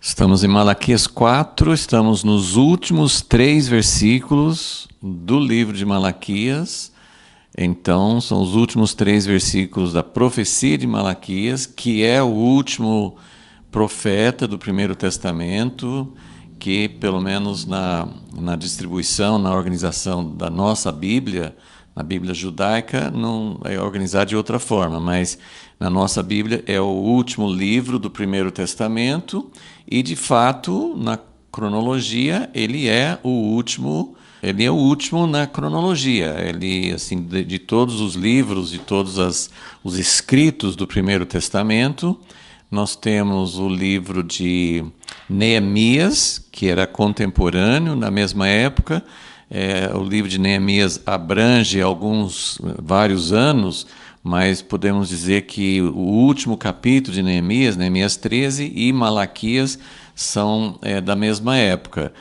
Estamos em Malaquias 4, estamos nos últimos 3 versículos do livro de Malaquias. Então, são os últimos 3 versículos da profecia de Malaquias, que é o último profeta do Primeiro Testamento, que, pelo menos na distribuição, na organização da nossa Bíblia, na Bíblia judaica, não é organizado de outra forma, mas na nossa Bíblia é o último livro do Primeiro Testamento e, de fato, na cronologia, ele é o último na cronologia. Ele, assim, de todos os livros, de todos os escritos do Primeiro Testamento, nós temos o livro de Neemias, que era contemporâneo na mesma época. O livro de Neemias abrange vários anos, mas podemos dizer que o último capítulo de Neemias, Neemias 13 e Malaquias, são da mesma época.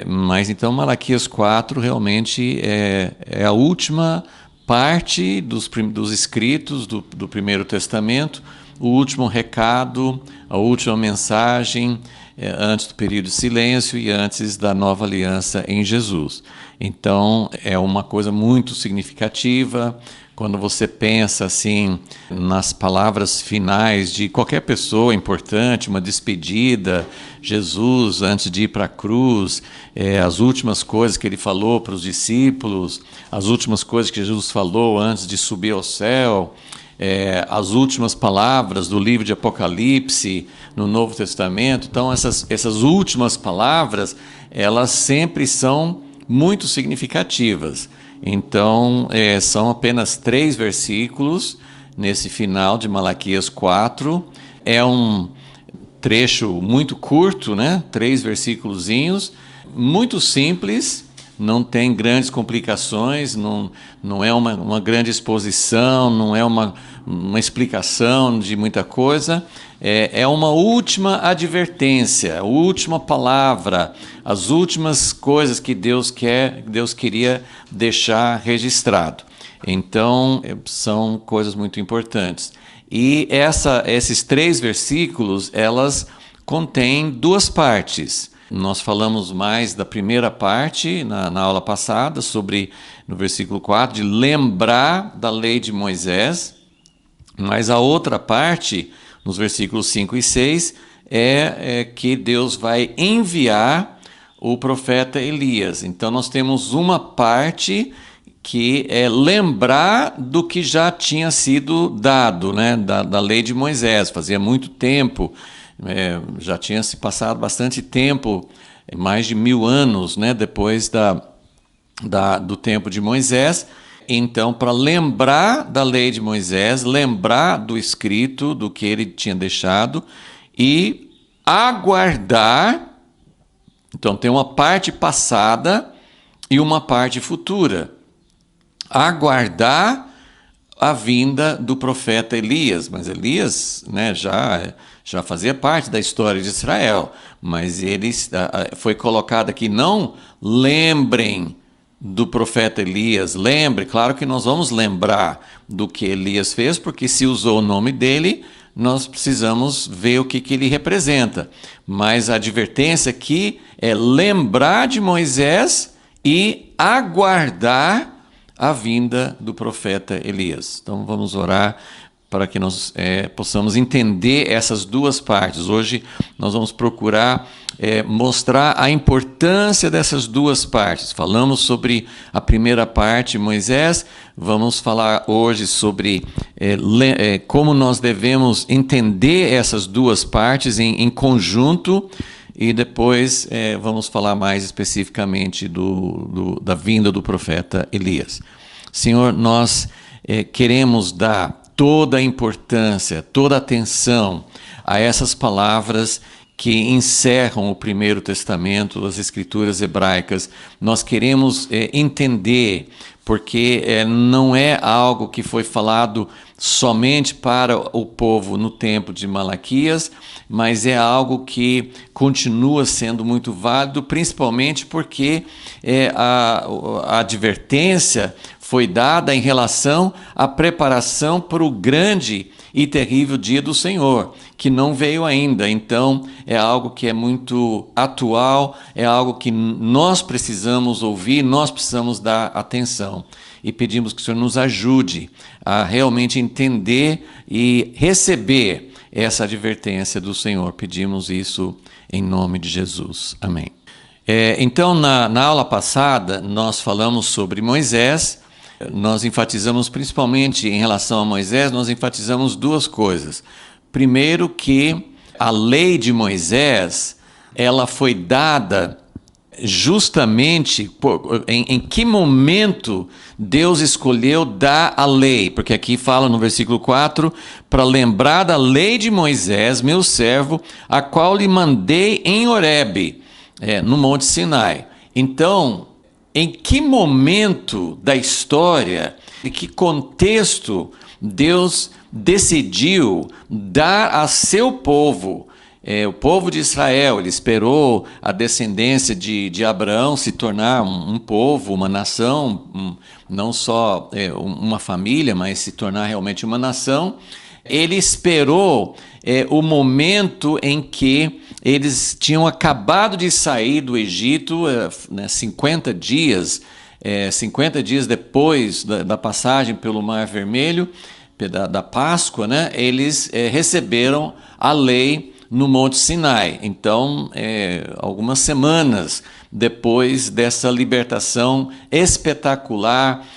Mas então Malaquias 4 realmente é a última parte dos escritos do Primeiro Testamento, o último recado, a última mensagem, antes do período de silêncio e antes da nova aliança em Jesus. Então, é uma coisa muito significativa. Quando você pensa assim nas palavras finais de qualquer pessoa importante, uma despedida, Jesus antes de ir para a cruz, as últimas coisas que ele falou para os discípulos, as últimas coisas que Jesus falou antes de subir ao céu, as últimas palavras do livro de Apocalipse no Novo Testamento. Então, essas últimas palavras, elas sempre são muito significativas. Então, são apenas 3 versículos nesse final de Malaquias 4. É um trecho muito curto, né? 3 versículozinhos, muito simples. Não tem grandes complicações, não é uma grande exposição, não é uma explicação de muita coisa. É uma última advertência, a última palavra, as últimas coisas que Deus queria deixar registrado. Então, são coisas muito importantes. E esses 3 versículos, elas contêm 2 partes. Nós falamos mais da primeira parte na aula passada, no versículo 4, de lembrar da lei de Moisés, mas a outra parte, nos versículos 5 e 6, é que Deus vai enviar o profeta Elias. Então nós temos uma parte que é lembrar do que já tinha sido dado, né, da lei de Moisés. Fazia muito tempo, já tinha se passado bastante tempo, mais de 1000 anos, né, depois do tempo de Moisés. Então, para lembrar da lei de Moisés, lembrar do escrito, do que ele tinha deixado, e aguardar. Então, tem uma parte passada e uma parte futura. Aguardar a vinda do profeta Elias. Mas Elias, né, já fazia parte da história de Israel, mas ele foi colocado aqui, não lembrem do profeta Elias, claro que nós vamos lembrar do que Elias fez, porque se usou o nome dele, nós precisamos ver o que ele representa. Mas a advertência aqui é lembrar de Moisés e aguardar a vinda do profeta Elias. Então vamos orar para que nós possamos entender essas 2 partes. Hoje nós vamos procurar mostrar a importância dessas 2 partes. Falamos sobre a primeira parte, Moisés. Vamos falar hoje sobre como nós devemos entender essas 2 partes em conjunto. E depois vamos falar mais especificamente da vinda do profeta Elias. Senhor, nós queremos dar toda a importância, toda a atenção a essas palavras que encerram o Primeiro Testamento, as Escrituras hebraicas. Nós queremos entender, porque não é algo que foi falado somente para o povo no tempo de Malaquias, mas é algo que continua sendo muito válido, principalmente porque a advertência foi dada em relação à preparação para o grande e terrível dia do Senhor, que não veio ainda. Então, é algo que é muito atual, é algo que nós precisamos ouvir, nós precisamos dar atenção. E pedimos que o Senhor nos ajude a realmente entender e receber essa advertência do Senhor. Pedimos isso em nome de Jesus. Amém. Então, na aula passada, nós falamos sobre Moisés. Nós enfatizamos principalmente em relação a Moisés, nós enfatizamos duas coisas. Primeiro, que a lei de Moisés, ela foi dada justamente em que momento Deus escolheu dar a lei, porque aqui fala no versículo 4, para lembrar da lei de Moisés, meu servo, a qual lhe mandei em Horebe, no Monte Sinai. Então, em que momento da história, em que contexto Deus decidiu dar a seu povo, o povo de Israel? Ele esperou a descendência de Abraão se tornar um povo, uma nação, não só uma família, mas se tornar realmente uma nação. Ele esperou o momento em que eles tinham acabado de sair do Egito, 50 dias depois da passagem pelo Mar Vermelho, da Páscoa, né? Eles receberam a lei no Monte Sinai. Então, algumas semanas depois dessa libertação espetacular,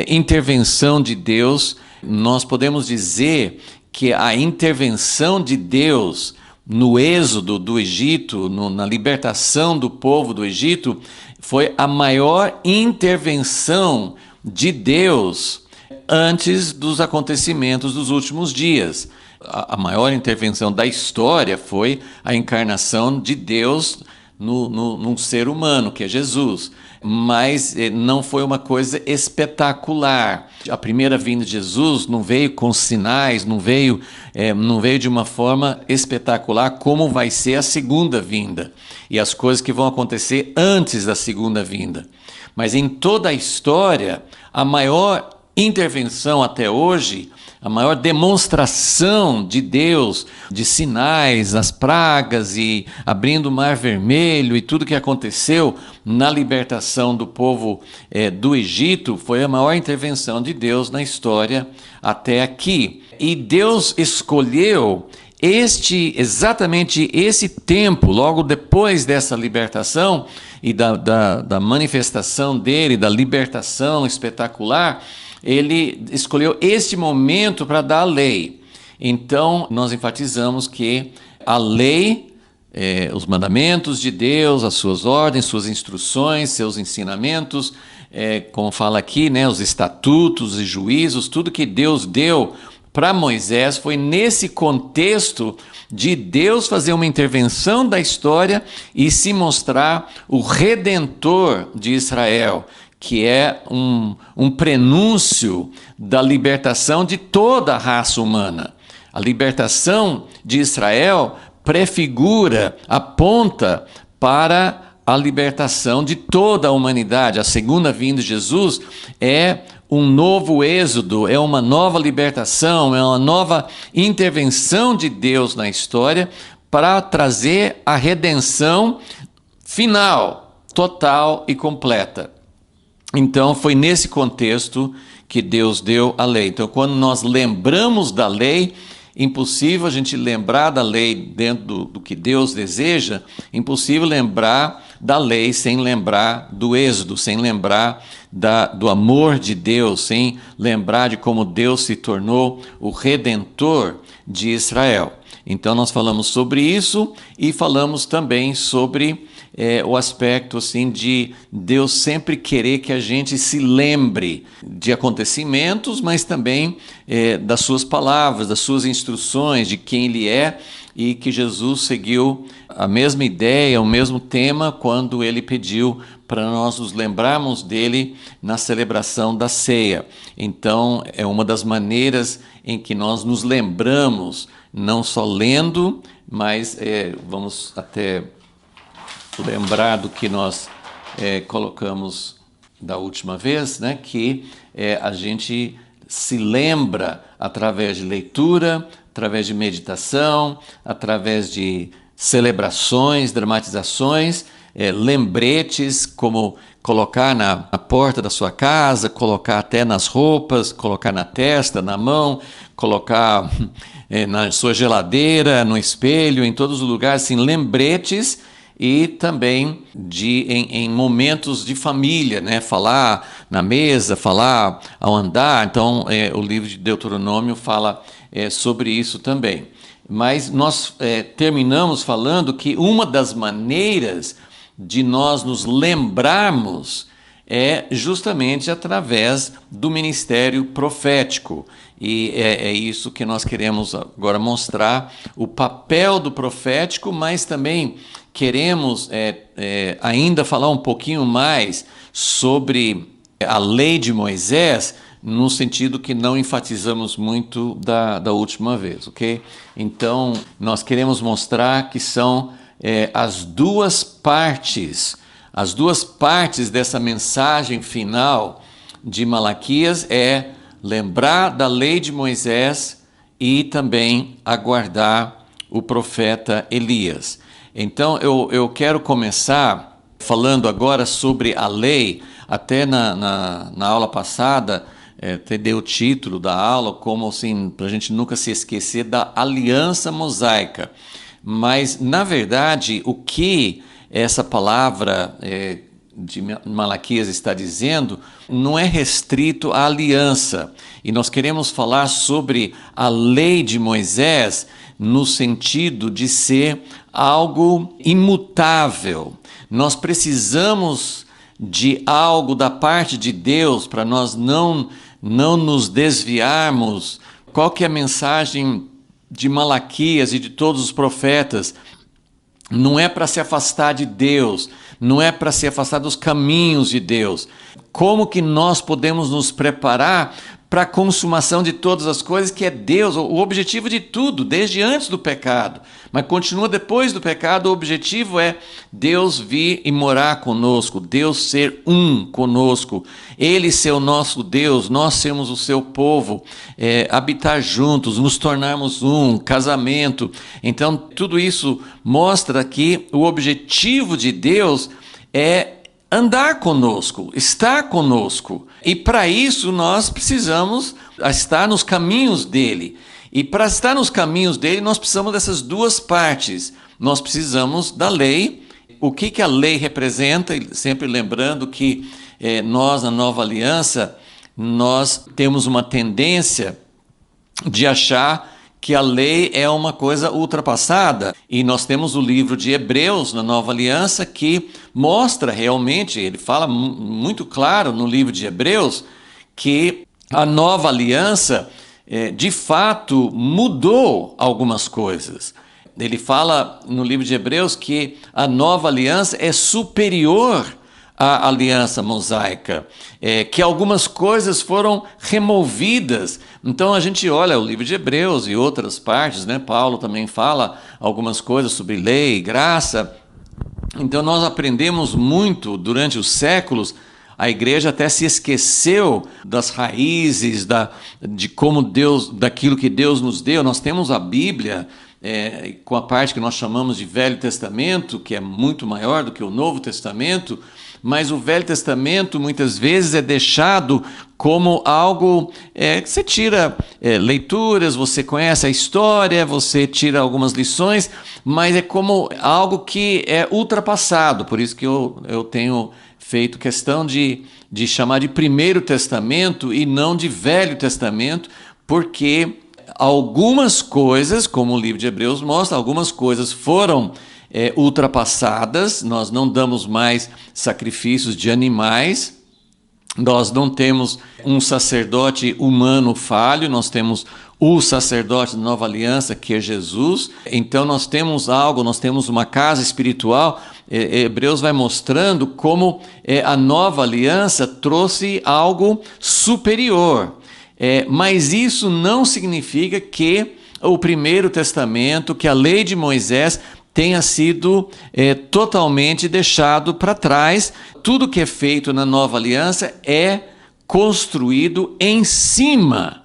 intervenção de Deus, nós podemos dizer que a intervenção de Deus no êxodo do Egito, na libertação do povo do Egito, foi a maior intervenção de Deus antes dos acontecimentos dos últimos dias. A maior intervenção da história foi a encarnação de Deus num ser humano, que é Jesus. Mas não foi uma coisa espetacular. A primeira vinda de Jesus não veio com sinais, não veio de uma forma espetacular como vai ser a segunda vinda e as coisas que vão acontecer antes da segunda vinda. Mas em toda a história, a maior intervenção até hoje, a maior demonstração de Deus, de sinais, as pragas e abrindo o Mar Vermelho e tudo que aconteceu na libertação do povo do Egito, foi a maior intervenção de Deus na história até aqui. E Deus escolheu exatamente esse tempo, logo depois dessa libertação e da manifestação dele, da libertação espetacular, ele escolheu este momento para dar a lei. Então, nós enfatizamos que a lei, os mandamentos de Deus, as suas ordens, suas instruções, seus ensinamentos, como fala aqui, né, os estatutos e juízos, tudo que Deus deu para Moisés foi nesse contexto de Deus fazer uma intervenção da história e se mostrar o Redentor de Israel, que é um prenúncio da libertação de toda a raça humana. A libertação de Israel prefigura, aponta para a libertação de toda a humanidade. A segunda vinda de Jesus é um novo êxodo, é uma nova libertação, é uma nova intervenção de Deus na história para trazer a redenção final, total e completa. Então, foi nesse contexto que Deus deu a lei. Então, quando nós lembramos da lei, impossível a gente lembrar da lei dentro do que Deus deseja, impossível lembrar da lei sem lembrar do êxodo, sem lembrar do amor de Deus, sem lembrar de como Deus se tornou o Redentor de Israel. Então, nós falamos sobre isso e falamos também sobre o aspecto assim, de Deus sempre querer que a gente se lembre de acontecimentos, mas também das suas palavras, das suas instruções, de quem Ele é, e que Jesus seguiu a mesma ideia, o mesmo tema, quando Ele pediu para nós nos lembrarmos dele na celebração da ceia. Então, é uma das maneiras em que nós nos lembramos, não só lendo, mas vamos até lembrar do que nós colocamos da última vez, né, que a gente se lembra através de leitura, através de meditação, através de celebrações, dramatizações, lembretes, como colocar na porta da sua casa, colocar até nas roupas, colocar na testa, na mão, colocar na sua geladeira, no espelho, em todos os lugares, assim, lembretes. E também em momentos de família, né? Falar na mesa, falar ao andar. Então, o livro de Deuteronômio fala sobre isso também. Mas nós terminamos falando que uma das maneiras de nós nos lembrarmos é justamente através do ministério profético. E é isso que nós queremos agora mostrar, o papel do profético, mas também queremos ainda falar um pouquinho mais sobre a lei de Moisés, no sentido que não enfatizamos muito da última vez, ok? Então, nós queremos mostrar que são as duas partes dessa mensagem final de Malaquias lembrar da lei de Moisés e também aguardar o profeta Elias. Então, eu quero começar falando agora sobre a lei. Até na aula passada, até dei o título da aula como assim, para a gente nunca se esquecer da aliança mosaica. Mas, na verdade, o que essa palavra de Malaquias está dizendo não é restrito à aliança. E nós queremos falar sobre a lei de Moisés no sentido de ser algo imutável. Nós precisamos de algo da parte de Deus para nós não nos desviarmos. Qual que é a mensagem de Malaquias e de todos os profetas? Não é para se afastar de Deus, não é para se afastar dos caminhos de Deus. Como que nós podemos nos preparar para a consumação de todas as coisas, que é Deus, o objetivo de tudo, desde antes do pecado. Mas continua depois do pecado, o objetivo é Deus vir e morar conosco, Deus ser um conosco, Ele ser o nosso Deus, nós sermos o seu povo, habitar juntos, nos tornarmos um, casamento. Então, tudo isso mostra que o objetivo de Deus é andar conosco, estar conosco. E para isso nós precisamos estar nos caminhos dele. E para estar nos caminhos dele, nós precisamos dessas duas partes. Nós precisamos da lei. O que a lei representa? Sempre lembrando que nós, na Nova Aliança, nós temos uma tendência de achar que a lei é uma coisa ultrapassada. E nós temos o livro de Hebreus, na Nova Aliança, que mostra realmente, ele fala muito claro no livro de Hebreus, que a Nova Aliança, de fato, mudou algumas coisas. Ele fala no livro de Hebreus que a Nova Aliança é superior à aliança mosaica, que algumas coisas foram removidas. Então a gente olha o livro de Hebreus e outras partes, né? Paulo também fala algumas coisas sobre lei e graça. Então nós aprendemos muito durante os séculos. A igreja até se esqueceu das raízes, de como Deus, daquilo que Deus nos deu. Nós temos a Bíblia, com a parte que nós chamamos de Velho Testamento, que é muito maior do que o Novo Testamento, mas o Velho Testamento muitas vezes é deixado como algo que você tira leituras, você conhece a história, você tira algumas lições, mas é como algo que é ultrapassado. Por isso que eu tenho feito questão de chamar de Primeiro Testamento e não de Velho Testamento, porque algumas coisas, como o livro de Hebreus mostra, algumas coisas foram ultrapassadas. Nós não damos mais sacrifícios de animais, nós não temos um sacerdote humano falho, nós temos o sacerdote da Nova Aliança, que é Jesus. Então nós temos algo, nós temos uma casa espiritual. Hebreus vai mostrando como a Nova Aliança trouxe algo superior. Mas isso não significa que o Primeiro Testamento, que a lei de Moisés tenha sido totalmente deixado para trás. Tudo que é feito na nova aliança é construído em cima,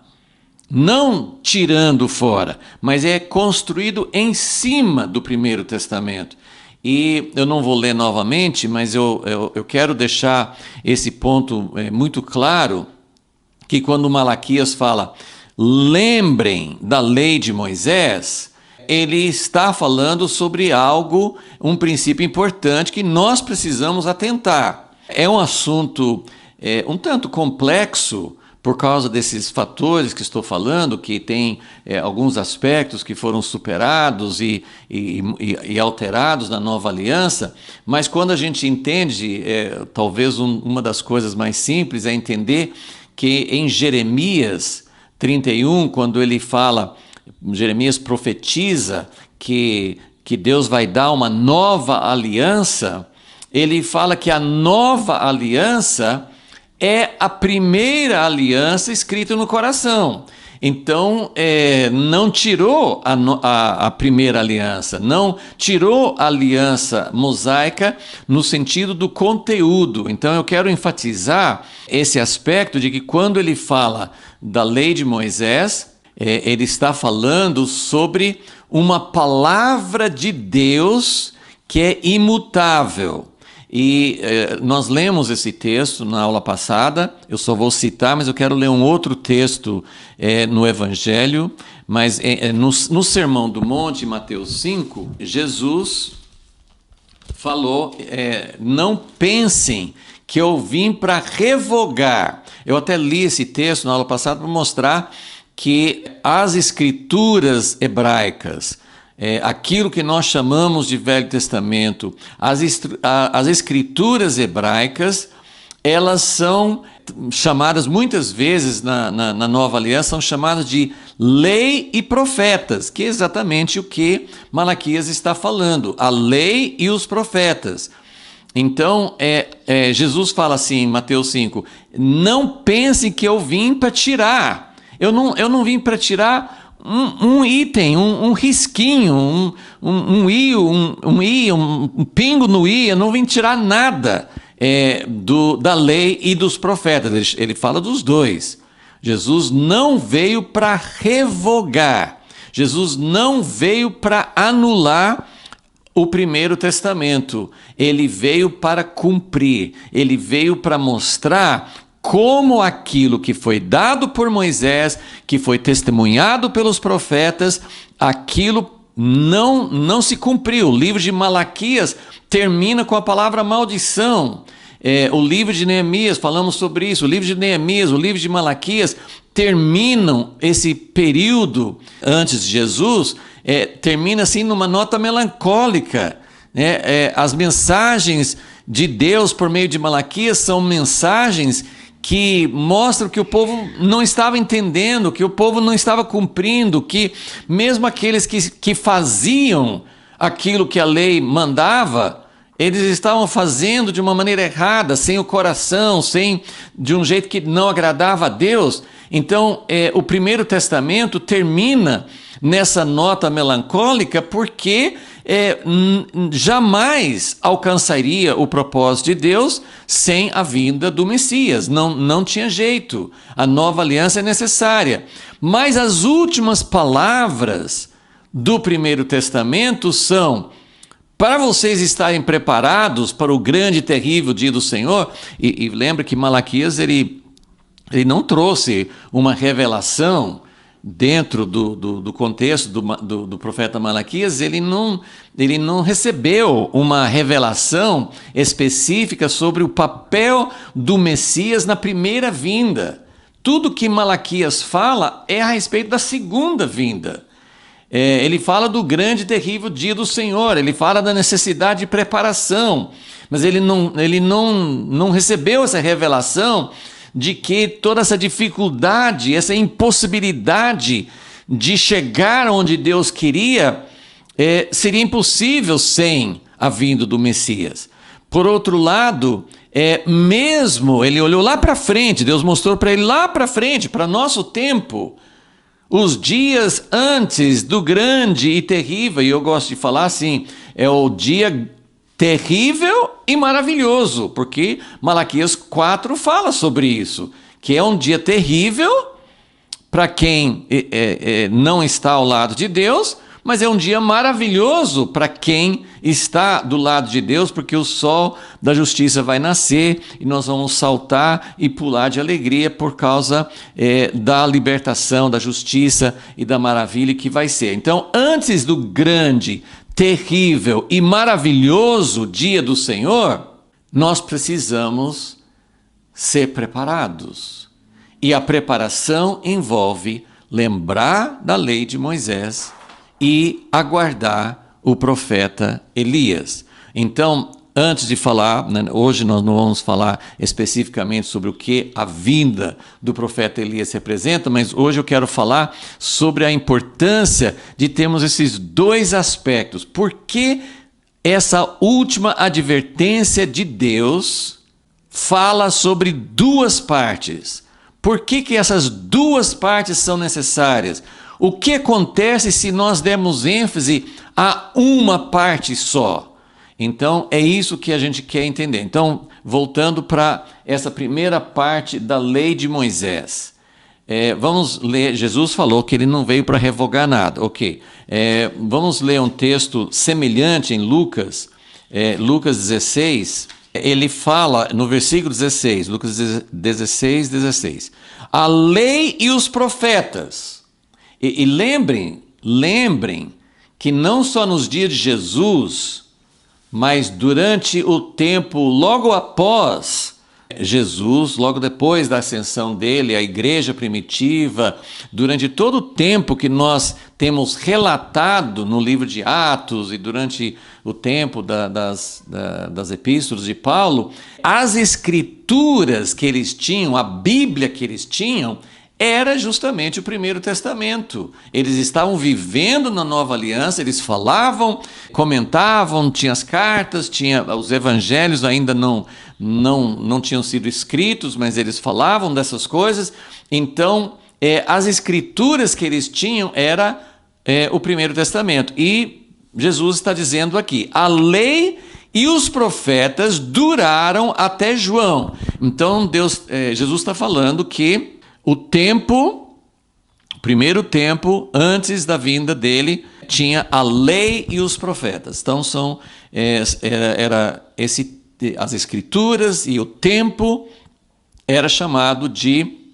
não tirando fora, mas é construído em cima do Primeiro Testamento. E eu não vou ler novamente, mas eu quero deixar esse ponto muito claro, que quando Malaquias fala, lembrem da lei de Moisés, ele está falando sobre algo, um princípio importante que nós precisamos atentar. É um assunto um tanto complexo, por causa desses fatores que estou falando, que tem alguns aspectos que foram superados e alterados na nova aliança, mas quando a gente entende, talvez uma das coisas mais simples é entender que em Jeremias 31, quando ele fala, Jeremias profetiza que Deus vai dar uma nova aliança, ele fala que a nova aliança é a primeira aliança escrita no coração. Então, não tirou a primeira aliança, não tirou a aliança mosaica no sentido do conteúdo. Então, eu quero enfatizar esse aspecto de que quando ele fala da lei de Moisés, ele está falando sobre uma palavra de Deus que é imutável. E nós lemos esse texto na aula passada, eu só vou citar, mas eu quero ler um outro texto no Evangelho, mas no Sermão do Monte, Mateus 5, Jesus falou, não pensem que eu vim para revogar. Eu até li esse texto na aula passada para mostrar que as escrituras hebraicas, aquilo que nós chamamos de Velho Testamento, as escrituras hebraicas, elas são chamadas muitas vezes na Nova Aliança, são chamadas de lei e profetas, que é exatamente o que Malaquias está falando, a lei e os profetas. Então, Jesus fala assim em Mateus 5, não pensem que eu vim para tirar, eu não vim para tirar um item, um risquinho, um pingo no i, eu não vim tirar nada da lei e dos profetas. Ele fala dos dois. Jesus não veio para revogar, Jesus não veio para anular o Primeiro Testamento, ele veio para cumprir, ele veio para mostrar como aquilo que foi dado por Moisés, que foi testemunhado pelos profetas, aquilo não se cumpriu. O livro de Malaquias termina com a palavra maldição. O livro de Neemias, falamos sobre isso, o livro de Neemias, o livro de Malaquias terminam esse período antes de Jesus, termina assim numa nota melancólica. As mensagens de Deus por meio de Malaquias são mensagens que mostram que o povo não estava entendendo, que o povo não estava cumprindo, que mesmo aqueles que faziam aquilo que a lei mandava, eles estavam fazendo de uma maneira errada, sem o coração, de um jeito que não agradava a Deus. Então, o Primeiro Testamento termina nessa nota melancólica porque jamais alcançaria o propósito de Deus sem a vinda do Messias. Não tinha jeito. A nova aliança é necessária. Mas as últimas palavras do Primeiro Testamento são: para vocês estarem preparados para o grande e terrível dia do Senhor. E lembra que Malaquias ele não trouxe uma revelação dentro do contexto do profeta Malaquias. Ele não recebeu uma revelação específica sobre o papel do Messias na primeira vinda. Tudo que Malaquias fala é a respeito da segunda vinda. Ele fala do grande e terrível dia do Senhor, ele fala da necessidade de preparação, mas ele não recebeu essa revelação de que toda essa dificuldade, essa impossibilidade de chegar onde Deus queria, seria impossível sem a vinda do Messias. Por outro lado, mesmo ele olhou lá para frente, Deus mostrou para ele lá para frente, para nosso tempo, Os dias antes do grande e terrível, e eu gosto de falar assim, é o dia terrível e maravilhoso, porque Malaquias 4 fala sobre isso, que é um dia terrível para quem não está ao lado de Deus, mas é um dia maravilhoso para quem está do lado de Deus, porque o sol da justiça vai nascer e nós vamos saltar e pular de alegria por causa da libertação, da justiça e da maravilha que vai ser. Então, antes do grande, terrível e maravilhoso dia do Senhor, nós precisamos ser preparados. E a preparação envolve lembrar da lei de Moisés e aguardar o profeta Elias. Então, antes de falar, né, hoje nós não vamos falar especificamente sobre o que a vinda do profeta Elias representa, mas hoje eu quero falar sobre a importância de termos esses dois aspectos. Por que essa última advertência de Deus fala sobre duas partes? Por que essas duas partes são necessárias? O que acontece se nós dermos ênfase a uma parte só? Então, é isso que a gente quer entender. Então, voltando para essa primeira parte da lei de Moisés. Vamos ler, Jesus falou que ele não veio para revogar nada. Ok. Vamos ler um texto semelhante em Lucas, Lucas 16. Ele fala no versículo 16, Lucas 16, 16. A lei e os profetas. E lembrem que não só nos dias de Jesus, mas durante o tempo logo após Jesus, logo depois da ascensão dele, a igreja primitiva, durante todo o tempo que nós temos relatado no livro de Atos e durante o tempo das epístolas de Paulo, as escrituras que eles tinham, a Bíblia que eles tinham, era justamente o Primeiro Testamento. Eles estavam vivendo na Nova Aliança, eles falavam, comentavam, tinha as cartas, tinha os evangelhos ainda não tinham sido escritos, mas eles falavam dessas coisas. Então, as escrituras que eles tinham era o Primeiro Testamento. E Jesus está dizendo aqui, a lei e os profetas duraram até João. Então, Jesus está falando que o primeiro tempo, antes da vinda dele, tinha a lei e os profetas. Então, as escrituras e o tempo era chamado de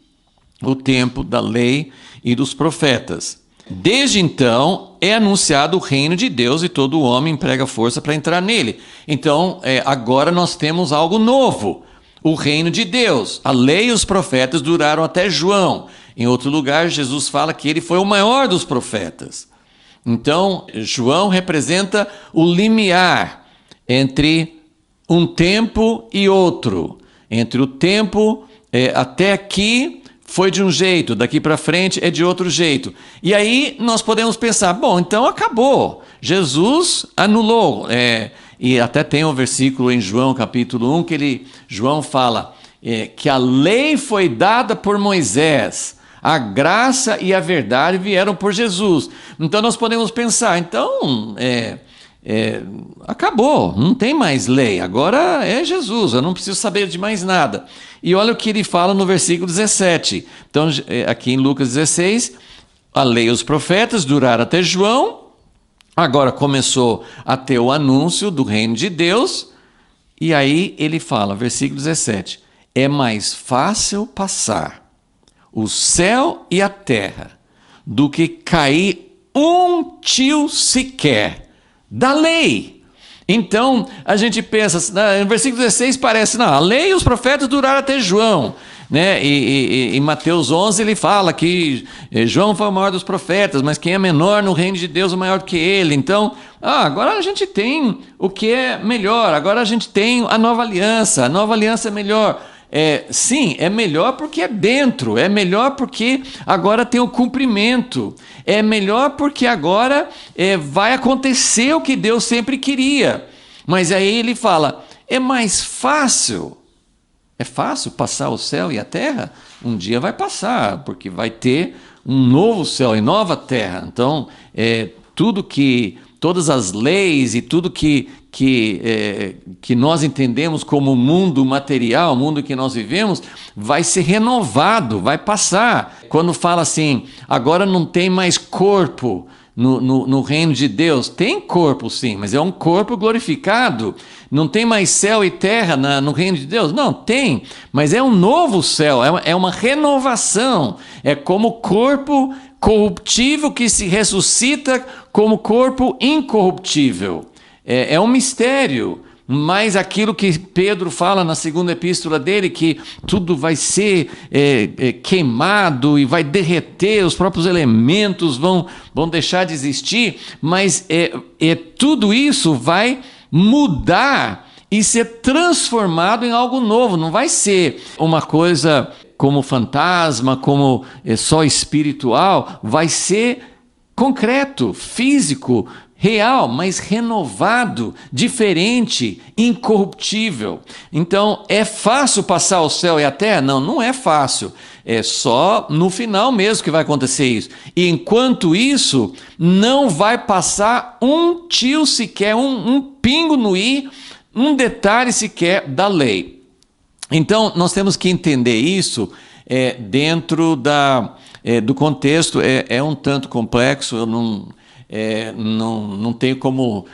o tempo da lei e dos profetas. Desde então, é anunciado o reino de Deus e todo homem emprega força para entrar nele. Então, agora nós temos algo novo. O reino de Deus. A lei e os profetas duraram até João. Em outro lugar, Jesus fala que ele foi o maior dos profetas. Então, João representa o limiar entre um tempo e outro. Entre o tempo até aqui foi de um jeito, daqui para frente é de outro jeito. E aí nós podemos pensar, bom, então acabou. Jesus anulou. E até tem um versículo em João capítulo 1 que João fala que a lei foi dada por Moisés, a graça e a verdade vieram por Jesus. Então nós podemos pensar, então acabou, não tem mais lei, agora é Jesus, eu não preciso saber de mais nada. E olha o que ele fala no versículo 17. Então aqui em Lucas 16, a lei e os profetas duraram até João. Agora começou a ter o anúncio do reino de Deus, e aí ele fala, versículo 17, é mais fácil passar o céu e a terra do que cair um tio sequer da lei. Então, a gente pensa, no versículo 16 parece, não, a lei e os profetas duraram até João. Né? E em Mateus 11 ele fala que João foi o maior dos profetas, mas quem é menor no reino de Deus é maior do que ele. Então, agora a gente tem o que é melhor, agora a gente tem a nova aliança é melhor. Sim, é melhor porque é dentro, é melhor porque agora tem o cumprimento, é melhor porque agora vai acontecer o que Deus sempre queria. Mas aí ele fala, é mais fácil. É fácil passar o céu e a terra? Um dia vai passar, porque vai ter um novo céu e nova terra. Então, todas as leis e tudo que nós entendemos como mundo material, o mundo que nós vivemos, vai ser renovado, vai passar. Quando fala assim, agora não tem mais corpo no reino de Deus, tem corpo sim, mas é um corpo glorificado. Não tem mais céu e terra no reino de Deus? Não, tem, mas é um novo céu, é uma renovação. É como corpo corruptível que se ressuscita como corpo incorruptível. É um mistério, mas aquilo que Pedro fala na segunda epístola dele, que tudo vai ser queimado e vai derreter, os próprios elementos vão deixar de existir, mas tudo isso vai mudar e ser transformado em algo novo. Não vai ser uma coisa como fantasma, como só espiritual, vai ser concreto, físico, real, mas renovado, diferente, incorruptível. Então, é fácil passar o céu e a terra? Não, não é fácil. É só no final mesmo que vai acontecer isso. E enquanto isso, não vai passar um tio sequer, um pingo no i, um detalhe sequer da lei. Então, nós temos que entender isso dentro do contexto. É um tanto complexo, eu não tenho como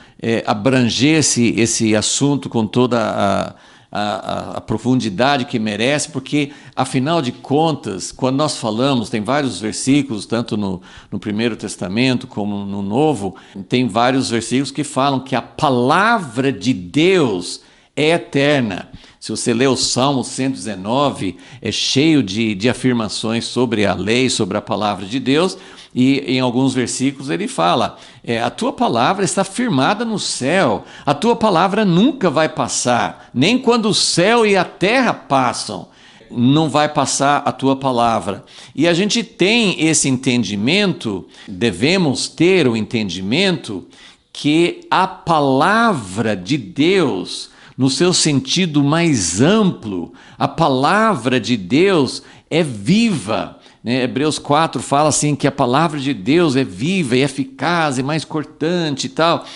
abranger esse assunto com toda a profundidade que merece, porque, afinal de contas, quando nós falamos, tem vários versículos, tanto no Primeiro Testamento como no Novo, tem vários versículos que falam que a palavra de Deus é eterna. Se você ler o Salmo 119, é cheio de afirmações sobre a lei, sobre a palavra de Deus, e em alguns versículos ele fala, a tua palavra está firmada no céu, a tua palavra nunca vai passar, nem quando o céu e a terra passam, não vai passar a tua palavra. E a gente tem esse entendimento, devemos ter o entendimento, que a palavra de Deus, no seu sentido mais amplo, a palavra de Deus é viva. Hebreus 4 fala assim que a palavra de Deus é viva e eficaz e mais cortante e tal.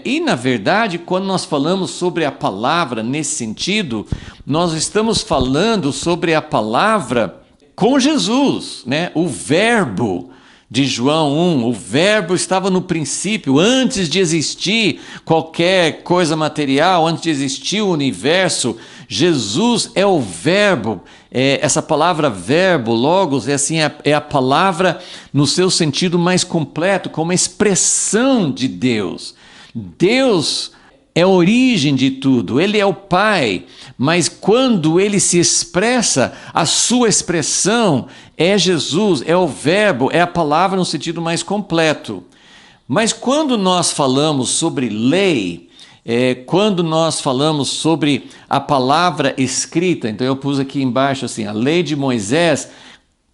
E na verdade, quando nós falamos sobre a palavra nesse sentido, nós estamos falando sobre a palavra com Jesus, o verbo de João 1, o verbo estava no princípio, antes de existir qualquer coisa material, antes de existir o universo. Jesus é o verbo. Essa palavra verbo, logos, é a palavra no seu sentido mais completo, como expressão de Deus. Deus é a origem de tudo, Ele é o Pai, mas quando Ele se expressa, a sua expressão é Jesus, é o verbo, é a palavra no sentido mais completo. Mas quando nós falamos sobre lei, quando nós falamos sobre a palavra escrita, então eu pus aqui embaixo assim, a lei de Moisés,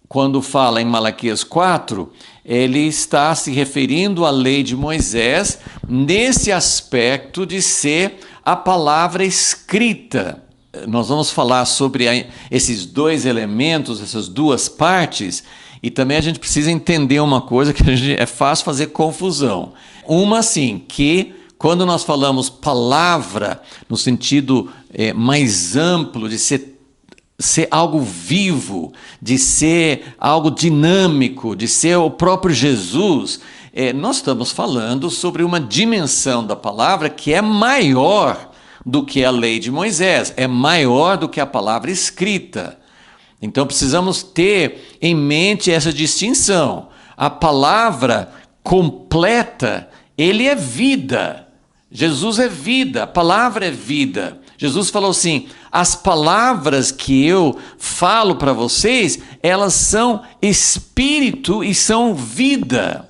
quando fala em Malaquias 4, ele está se referindo à lei de Moisés nesse aspecto de ser a palavra escrita. Nós vamos falar sobre esses dois elementos, essas duas partes, e também a gente precisa entender uma coisa que é fácil fazer confusão. Uma, assim, que quando nós falamos palavra no sentido mais amplo de ser algo vivo, de ser algo dinâmico, de ser o próprio Jesus, nós estamos falando sobre uma dimensão da palavra que é maior do que a lei de Moisés, é maior do que a palavra escrita. Então precisamos ter em mente essa distinção. A palavra completa, ele é vida. Jesus é vida, a palavra é vida. Jesus falou assim, as palavras que eu falo para vocês, elas são espírito e são vida.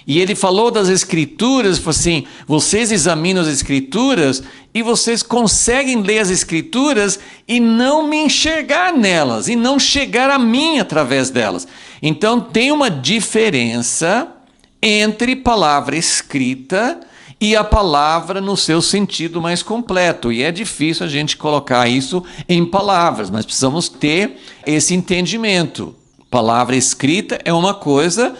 E ele falou das escrituras, falou assim, vocês examinam as escrituras e vocês conseguem ler as escrituras e não me enxergar nelas, e não chegar a mim através delas. Então tem uma diferença entre palavra escrita e a palavra no seu sentido mais completo. E é difícil a gente colocar isso em palavras, mas precisamos ter esse entendimento. Palavra escrita é uma coisa,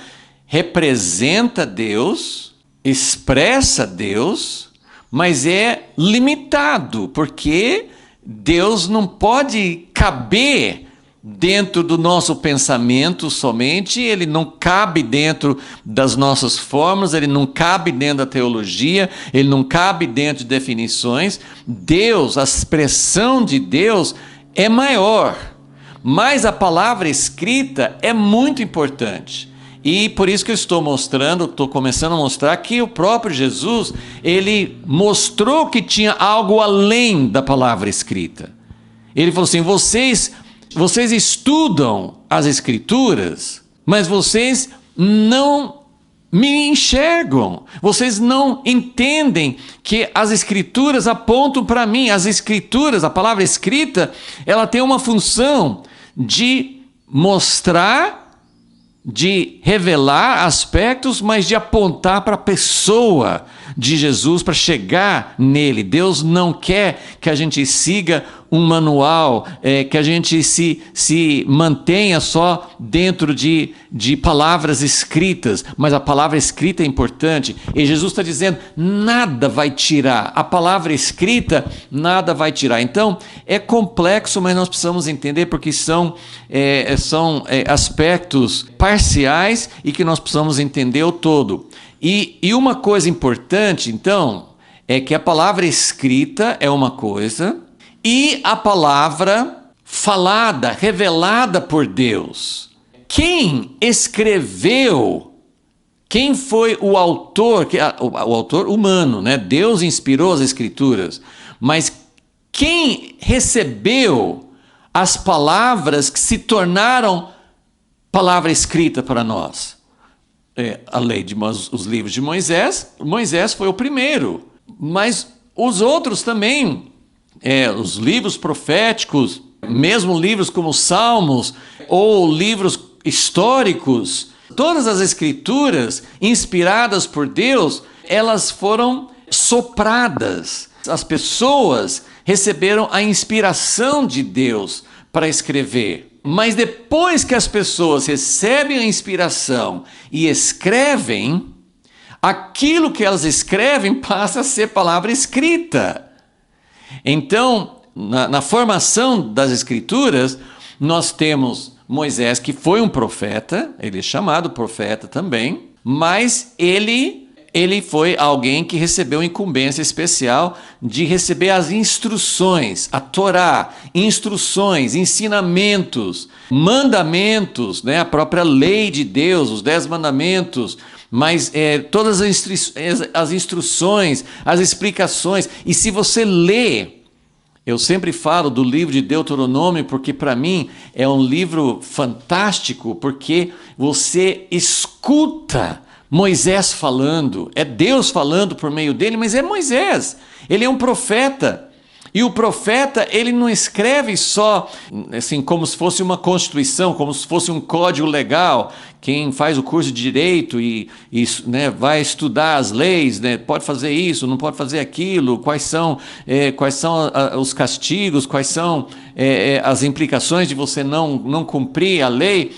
representa Deus, expressa Deus, mas é limitado, porque Deus não pode caber dentro do nosso pensamento somente, ele não cabe dentro das nossas formas, ele não cabe dentro da teologia, ele não cabe dentro de definições. Deus, a expressão de Deus é maior, mas a palavra escrita é muito importante. E por isso que eu estou começando a mostrar que o próprio Jesus, ele mostrou que tinha algo além da palavra escrita. Ele falou assim: vocês estudam as Escrituras, mas vocês não me enxergam. Vocês não entendem que as Escrituras apontam para mim. As Escrituras, a palavra escrita, ela tem uma função de mostrar, de revelar aspectos, mas de apontar para a pessoa de Jesus, para chegar nele. Deus não quer que a gente siga um manual, que a gente se mantenha só dentro de palavras escritas, mas a palavra escrita é importante, e Jesus está dizendo, nada vai tirar, a palavra escrita nada vai tirar. Então, é complexo, mas nós precisamos entender, porque são aspectos parciais e que nós precisamos entender o todo. E uma coisa importante, então, é que a palavra escrita é uma coisa, e a palavra falada, revelada por Deus. Quem escreveu, quem foi o autor, o autor humano, né? Deus inspirou as Escrituras, mas quem recebeu as palavras que se tornaram palavra escrita para nós? A lei os livros de Moisés. Moisés foi o primeiro, mas os outros também, os livros proféticos, mesmo livros como Salmos ou livros históricos, todas as escrituras inspiradas por Deus, elas foram sopradas. As pessoas receberam a inspiração de Deus para escrever. Mas depois que as pessoas recebem a inspiração e escrevem, aquilo que elas escrevem passa a ser palavra escrita. Então, na formação das Escrituras, nós temos Moisés, que foi um profeta, ele é chamado profeta também, mas ele foi alguém que recebeu incumbência especial de receber as instruções, a Torá, instruções, ensinamentos, mandamentos, né? A própria lei de Deus, os 10 mandamentos, mas todas as instruções, as explicações. E se você lê, eu sempre falo do livro de Deuteronômio, porque para mim é um livro fantástico, porque você escuta Moisés falando, é Deus falando por meio dele, mas é Moisés, ele é um profeta. E o profeta, ele não escreve só assim, como se fosse uma constituição, como se fosse um código legal. Quem faz o curso de direito e vai estudar as leis, né, pode fazer isso, não pode fazer aquilo, quais são os castigos, quais são as implicações de você não cumprir a lei.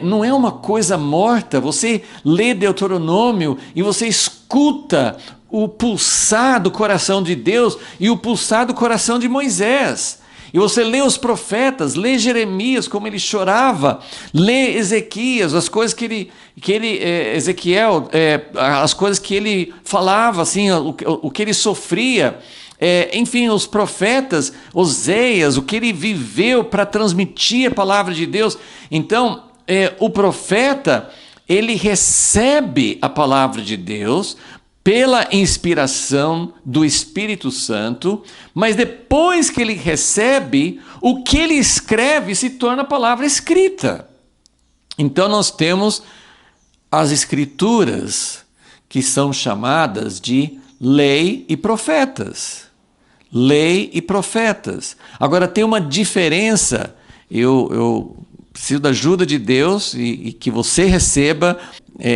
Não é uma coisa morta. Você lê Deuteronômio e você escuta o pulsar do coração de Deus e o pulsar do coração de Moisés. E você lê os profetas, lê Jeremias, como ele chorava, lê Ezequias, as coisas Ezequiel, as coisas que ele falava, assim, o que ele sofria. Enfim, os profetas, Oséias, o que ele viveu para transmitir a palavra de Deus. Então, o profeta, ele recebe a palavra de Deus pela inspiração do Espírito Santo, mas depois que ele recebe, o que ele escreve se torna palavra escrita. Então nós temos as Escrituras, que são chamadas de lei e profetas. Lei e profetas. Agora tem uma diferença, eu preciso da ajuda de Deus e que você receba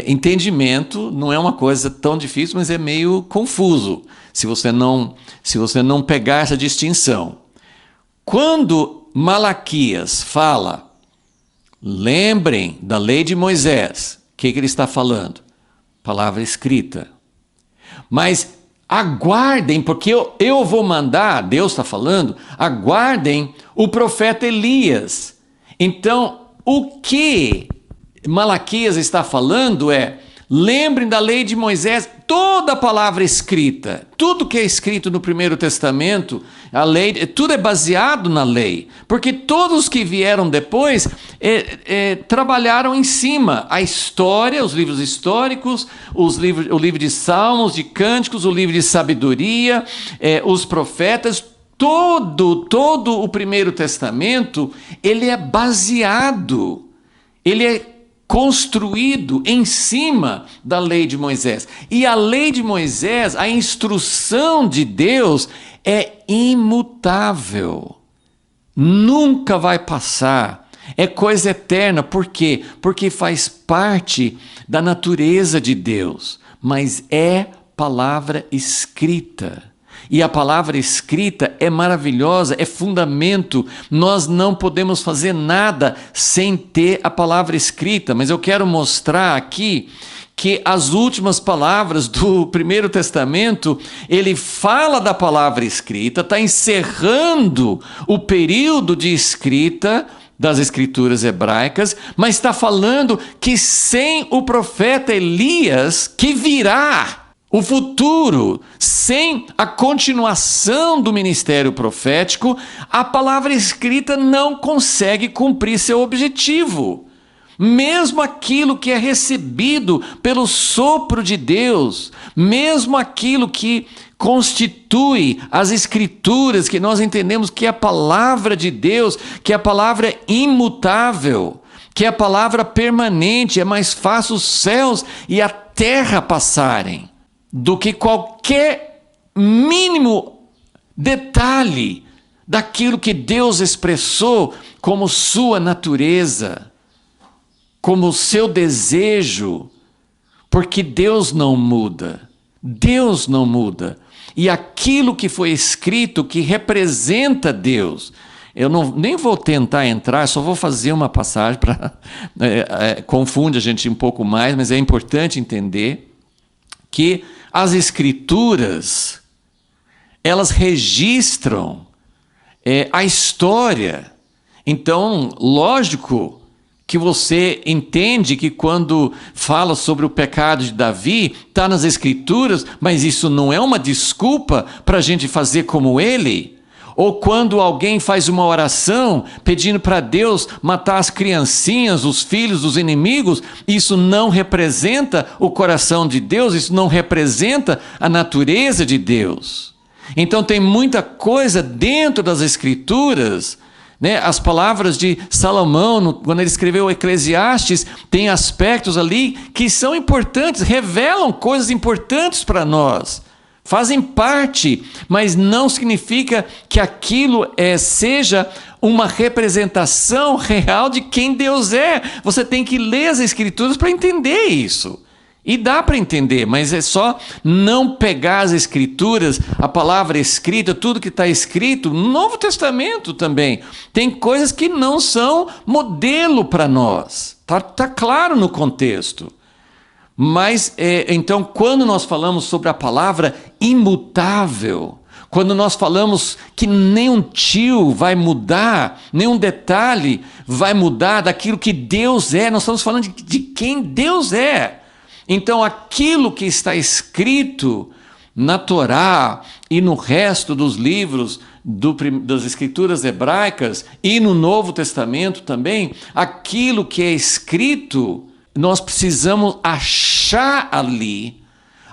entendimento. Não é uma coisa tão difícil, mas é meio confuso se você não pegar essa distinção. Quando Malaquias fala Lembrem da lei de Moisés. O que ele está falando? Palavra escrita. Mas aguardem, porque eu vou mandar, Deus está falando, aguardem o profeta Elias. Então, o que Malaquias está falando é, lembrem da lei de Moisés, toda a palavra escrita, tudo que é escrito no Primeiro Testamento, a lei, tudo é baseado na lei, porque todos que vieram depois trabalharam em cima, a história, os livros históricos, o livro de Salmos, de Cânticos, o livro de sabedoria, os profetas, todo o Primeiro Testamento, ele é baseado, ele é construído em cima da lei de Moisés. E a lei de Moisés, a instrução de Deus é imutável. Nunca vai passar. É coisa eterna. Por quê? Porque faz parte da natureza de Deus. Mas é palavra escrita. E a palavra escrita é maravilhosa, é fundamento. Nós não podemos fazer nada sem ter a palavra escrita. Mas eu quero mostrar aqui que as últimas palavras do Primeiro Testamento, ele fala da palavra escrita, está encerrando o período de escrita das escrituras hebraicas, mas está falando que sem o profeta Elias, que virá, o futuro, sem a continuação do ministério profético, a palavra escrita não consegue cumprir seu objetivo. Mesmo aquilo que é recebido pelo sopro de Deus, mesmo aquilo que constitui as escrituras, que nós entendemos que é a palavra de Deus, que é a palavra imutável, que é a palavra permanente, é mais fácil os céus e a terra passarem do que qualquer mínimo detalhe daquilo que Deus expressou como sua natureza, como seu desejo, porque Deus não muda. Deus não muda. E aquilo que foi escrito que representa Deus, eu nem vou tentar entrar, só vou fazer uma passagem para confunde a gente um pouco mais, mas é importante entender que as escrituras, elas registram a história. Então, lógico que você entende que quando fala sobre o pecado de Davi, está nas escrituras, mas isso não é uma desculpa para a gente fazer como ele. Ou quando alguém faz uma oração pedindo para Deus matar as criancinhas, os filhos dos inimigos, isso não representa o coração de Deus, isso não representa a natureza de Deus. Então tem muita coisa dentro das Escrituras, né? As palavras de Salomão, quando ele escreveu o Eclesiastes, tem aspectos ali que são importantes, revelam coisas importantes para nós. Fazem parte, mas não significa que aquilo seja uma representação real de quem Deus é. Você tem que ler as Escrituras para entender isso. E dá para entender, mas é só não pegar as Escrituras, a palavra escrita, tudo que está escrito, no Novo Testamento também. Tem coisas que não são modelo para nós. Tá claro no contexto. Mas, então, quando nós falamos sobre a palavra imutável, quando nós falamos que nenhum tio vai mudar, nenhum detalhe vai mudar daquilo que Deus é, nós estamos falando de quem Deus é. Então, aquilo que está escrito na Torá e no resto dos livros das Escrituras hebraicas e no Novo Testamento também, aquilo que é escrito, nós precisamos achar ali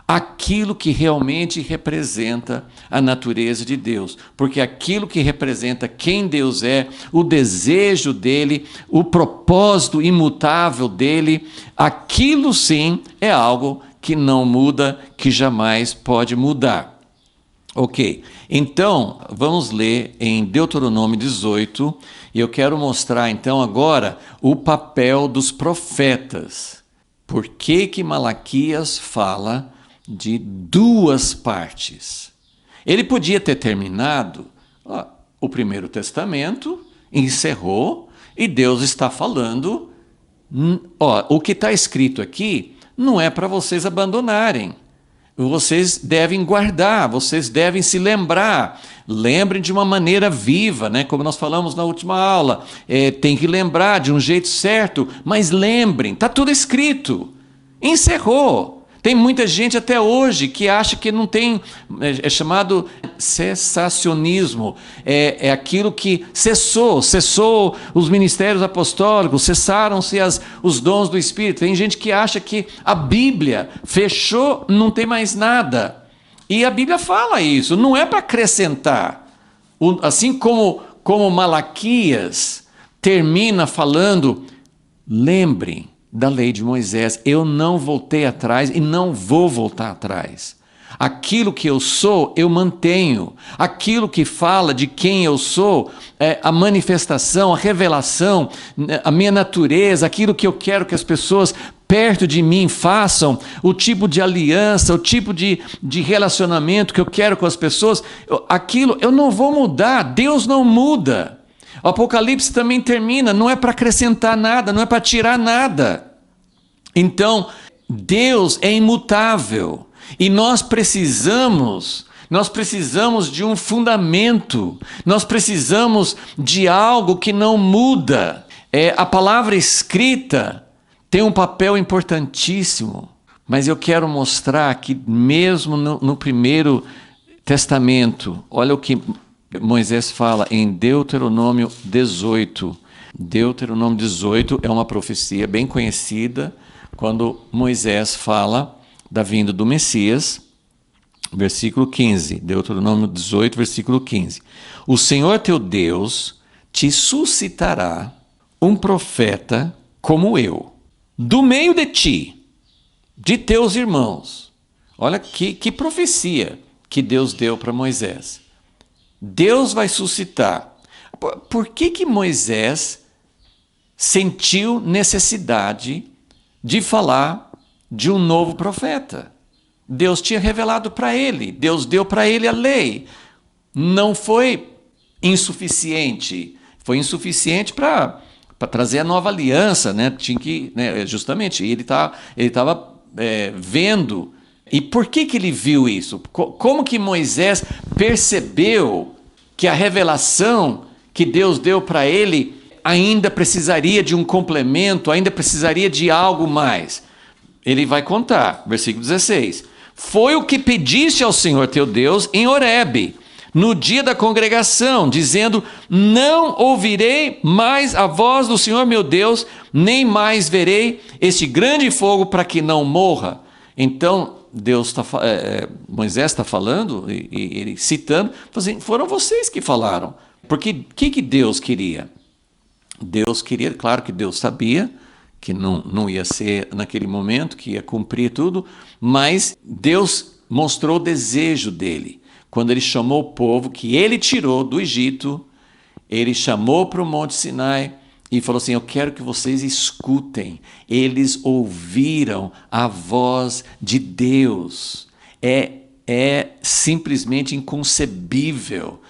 aquilo que realmente representa a natureza de Deus, porque aquilo que representa quem Deus é, o desejo dele, o propósito imutável dele, aquilo sim é algo que não muda, que jamais pode mudar. Ok, então vamos ler em Deuteronômio 18, e eu quero mostrar então agora o papel dos profetas. Por que Malaquias fala de duas partes? Ele podia ter terminado o Primeiro Testamento, encerrou, E Deus está falando, ó, o que está escrito aqui não é para vocês abandonarem. Vocês devem guardar, vocês devem se lembrar. Lembrem de uma maneira viva, né? Como nós falamos na última aula. Tem que lembrar de um jeito certo, mas lembrem, está tudo escrito. Encerrou. Tem muita gente até hoje que acha que não tem, é chamado cessacionismo, é aquilo que cessou os ministérios apostólicos, cessaram-se os dons do Espírito. Tem gente que acha que a Bíblia fechou, não tem mais nada. E a Bíblia fala isso, não é para acrescentar. Assim como Malaquias termina falando, lembrem da lei de Moisés, eu não voltei atrás e não vou voltar atrás. Aquilo que eu sou, eu mantenho. Aquilo que fala de quem eu sou, a manifestação, a revelação, a minha natureza, aquilo que eu quero que as pessoas perto de mim façam, o tipo de aliança, o tipo de relacionamento que eu quero com as pessoas, aquilo eu não vou mudar, Deus não muda. O Apocalipse também termina, não é para acrescentar nada, não é para tirar nada. Então, Deus é imutável e nós precisamos de um fundamento, nós precisamos de algo que não muda. A palavra escrita tem um papel importantíssimo, mas eu quero mostrar que mesmo no Primeiro Testamento, olha o que Moisés fala em Deuteronômio 18. Deuteronômio 18 é uma profecia bem conhecida, quando Moisés fala da vinda do Messias, versículo 15. Deuteronômio 18, versículo 15. O Senhor teu Deus te suscitará um profeta como eu, do meio de ti, de teus irmãos. Olha que profecia que Deus deu para Moisés. Deus vai suscitar. Por que Moisés sentiu necessidade de falar de um novo profeta? Deus tinha revelado para ele, Deus deu para ele a lei. Não foi insuficiente, foi insuficiente para trazer a nova aliança, né? Tinha que, né? Justamente, ele estava vendo. E por que ele viu isso? Como que Moisés percebeu que a revelação que Deus deu para ele ainda precisaria de um complemento, ainda precisaria de algo mais? Ele vai contar, versículo 16. Foi o que pediste ao Senhor teu Deus em Horebe, no dia da congregação, dizendo, não ouvirei mais a voz do Senhor meu Deus, nem mais verei este grande fogo para que não morra. Então, Moisés está falando, e ele citando, assim, foram vocês que falaram. Porque o que Deus queria? Deus queria, claro que Deus sabia que não ia ser naquele momento, que ia cumprir tudo, mas Deus mostrou o desejo dele. Quando ele chamou o povo que ele tirou do Egito, ele chamou para o Monte Sinai, e falou assim, eu quero que vocês escutem. Eles ouviram a voz de Deus. É simplesmente inconcebível.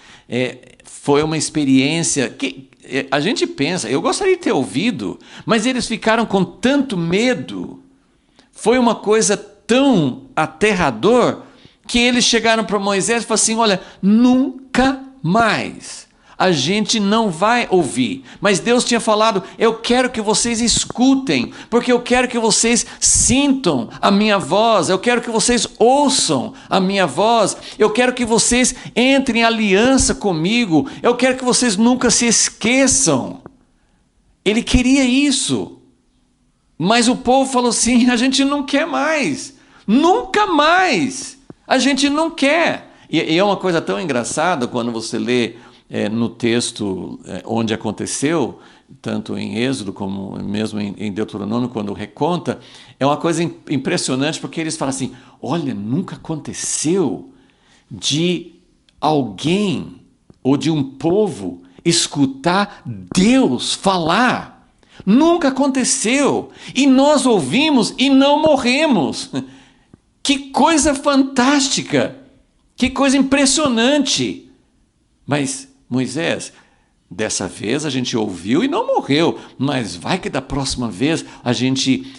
Foi uma experiência que a gente pensa, eu gostaria de ter ouvido, mas eles ficaram com tanto medo. Foi uma coisa tão aterrador que eles chegaram para Moisés e falaram assim, olha, nunca mais a gente não vai ouvir. Mas Deus tinha falado, eu quero que vocês escutem, porque eu quero que vocês sintam a minha voz, eu quero que vocês ouçam a minha voz, eu quero que vocês entrem em aliança comigo, eu quero que vocês nunca se esqueçam. Ele queria isso. Mas o povo falou assim, a gente não quer mais, nunca mais, a gente não quer. E é uma coisa tão engraçada quando você lê no texto onde aconteceu, tanto em Êxodo como mesmo em Deuteronômio, quando reconta, é uma coisa impressionante, porque eles falam assim, olha, nunca aconteceu de alguém ou de um povo escutar Deus falar. Nunca aconteceu. E nós ouvimos e não morremos. Que coisa fantástica! Que coisa impressionante! Mas Moisés, Dessa vez a gente ouviu e não morreu, mas vai que da próxima vez a gente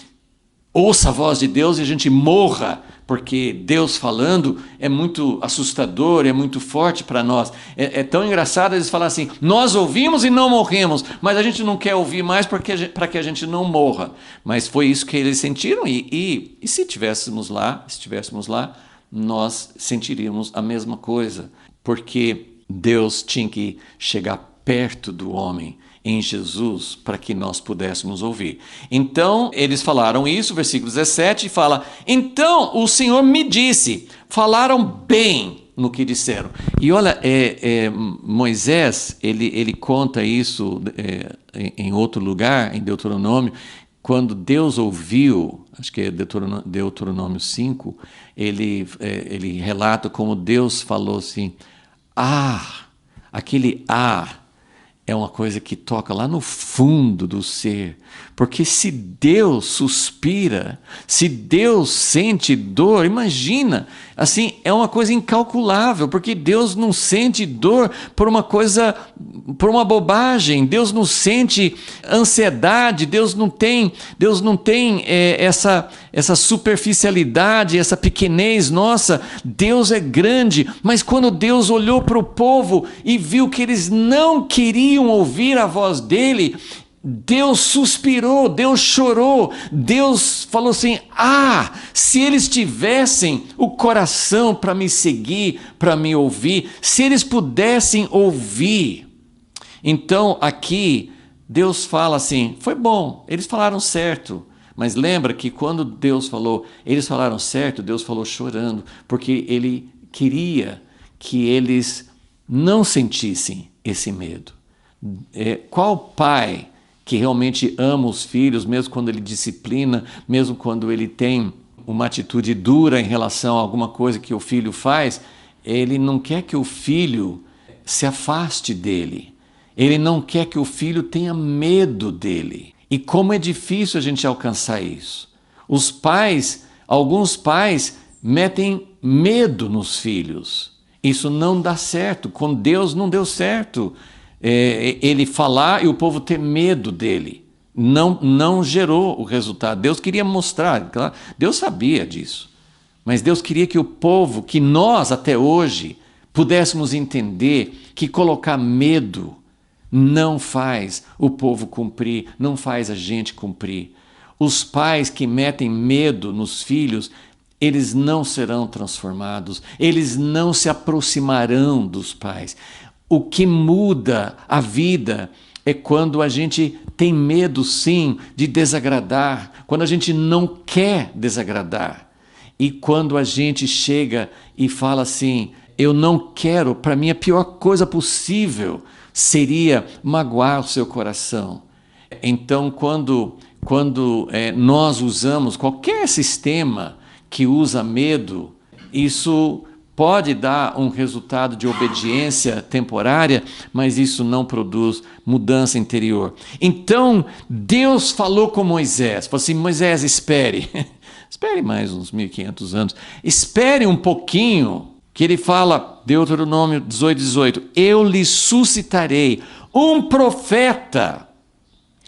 ouça a voz de Deus e a gente morra, porque Deus falando é muito assustador, é muito forte para nós. É tão engraçado eles falarem assim, nós ouvimos e não morremos, mas a gente não quer ouvir mais para que a gente não morra. Mas foi isso que eles sentiram e se estivéssemos lá, nós sentiríamos a mesma coisa, porque Deus tinha que chegar perto do homem em Jesus para que nós pudéssemos ouvir. Então, eles falaram isso, versículo 17, fala, então o Senhor me disse, falaram bem no que disseram. E olha, Moisés, ele conta isso em outro lugar, em Deuteronômio, quando Deus ouviu, acho que é Deuteronômio 5, ele relata como Deus falou assim, aquele é uma coisa que toca lá no fundo do ser. Porque se Deus suspira, se Deus sente dor, imagina, assim, é uma coisa incalculável, porque Deus não sente dor por uma coisa, por uma bobagem, Deus não sente ansiedade, Deus não tem essa superficialidade, essa pequenez nossa. Deus é grande, mas quando Deus olhou para o povo e viu que eles não queriam ouvir a voz dele, Deus suspirou, Deus chorou, Deus falou assim, se eles tivessem o coração para me seguir, para me ouvir, se eles pudessem ouvir. Então aqui Deus fala assim, foi bom, eles falaram certo, mas lembra que quando Deus falou, eles falaram certo, Deus falou chorando, porque ele queria que eles não sentissem esse medo. Qual pai que realmente ama os filhos, mesmo quando ele disciplina, mesmo quando ele tem uma atitude dura em relação a alguma coisa que o filho faz, ele não quer que o filho se afaste dele. Ele não quer que o filho tenha medo dele. E como é difícil a gente alcançar isso. Alguns pais metem medo nos filhos. Isso não dá certo. Com Deus não deu certo. Ele falar e o povo ter medo dele. Não gerou o resultado. Deus queria mostrar, claro, Deus sabia disso. Mas Deus queria que o povo, que nós até hoje, pudéssemos entender que colocar medo não faz o povo cumprir, não faz a gente cumprir. Os pais que metem medo nos filhos, eles não serão transformados, eles não se aproximarão dos pais. O que muda a vida é quando a gente tem medo, sim, de desagradar, quando a gente não quer desagradar. E quando a gente chega e fala assim, eu não quero, para mim a pior coisa possível seria magoar o seu coração. Então, quando nós usamos qualquer sistema que usa medo, isso pode dar um resultado de obediência temporária, mas isso não produz mudança interior. Então, Deus falou com Moisés, falou assim, Moisés, espere, espere mais uns 1500 anos, espere um pouquinho, que ele fala, Deuteronômio 18, eu lhe suscitarei um profeta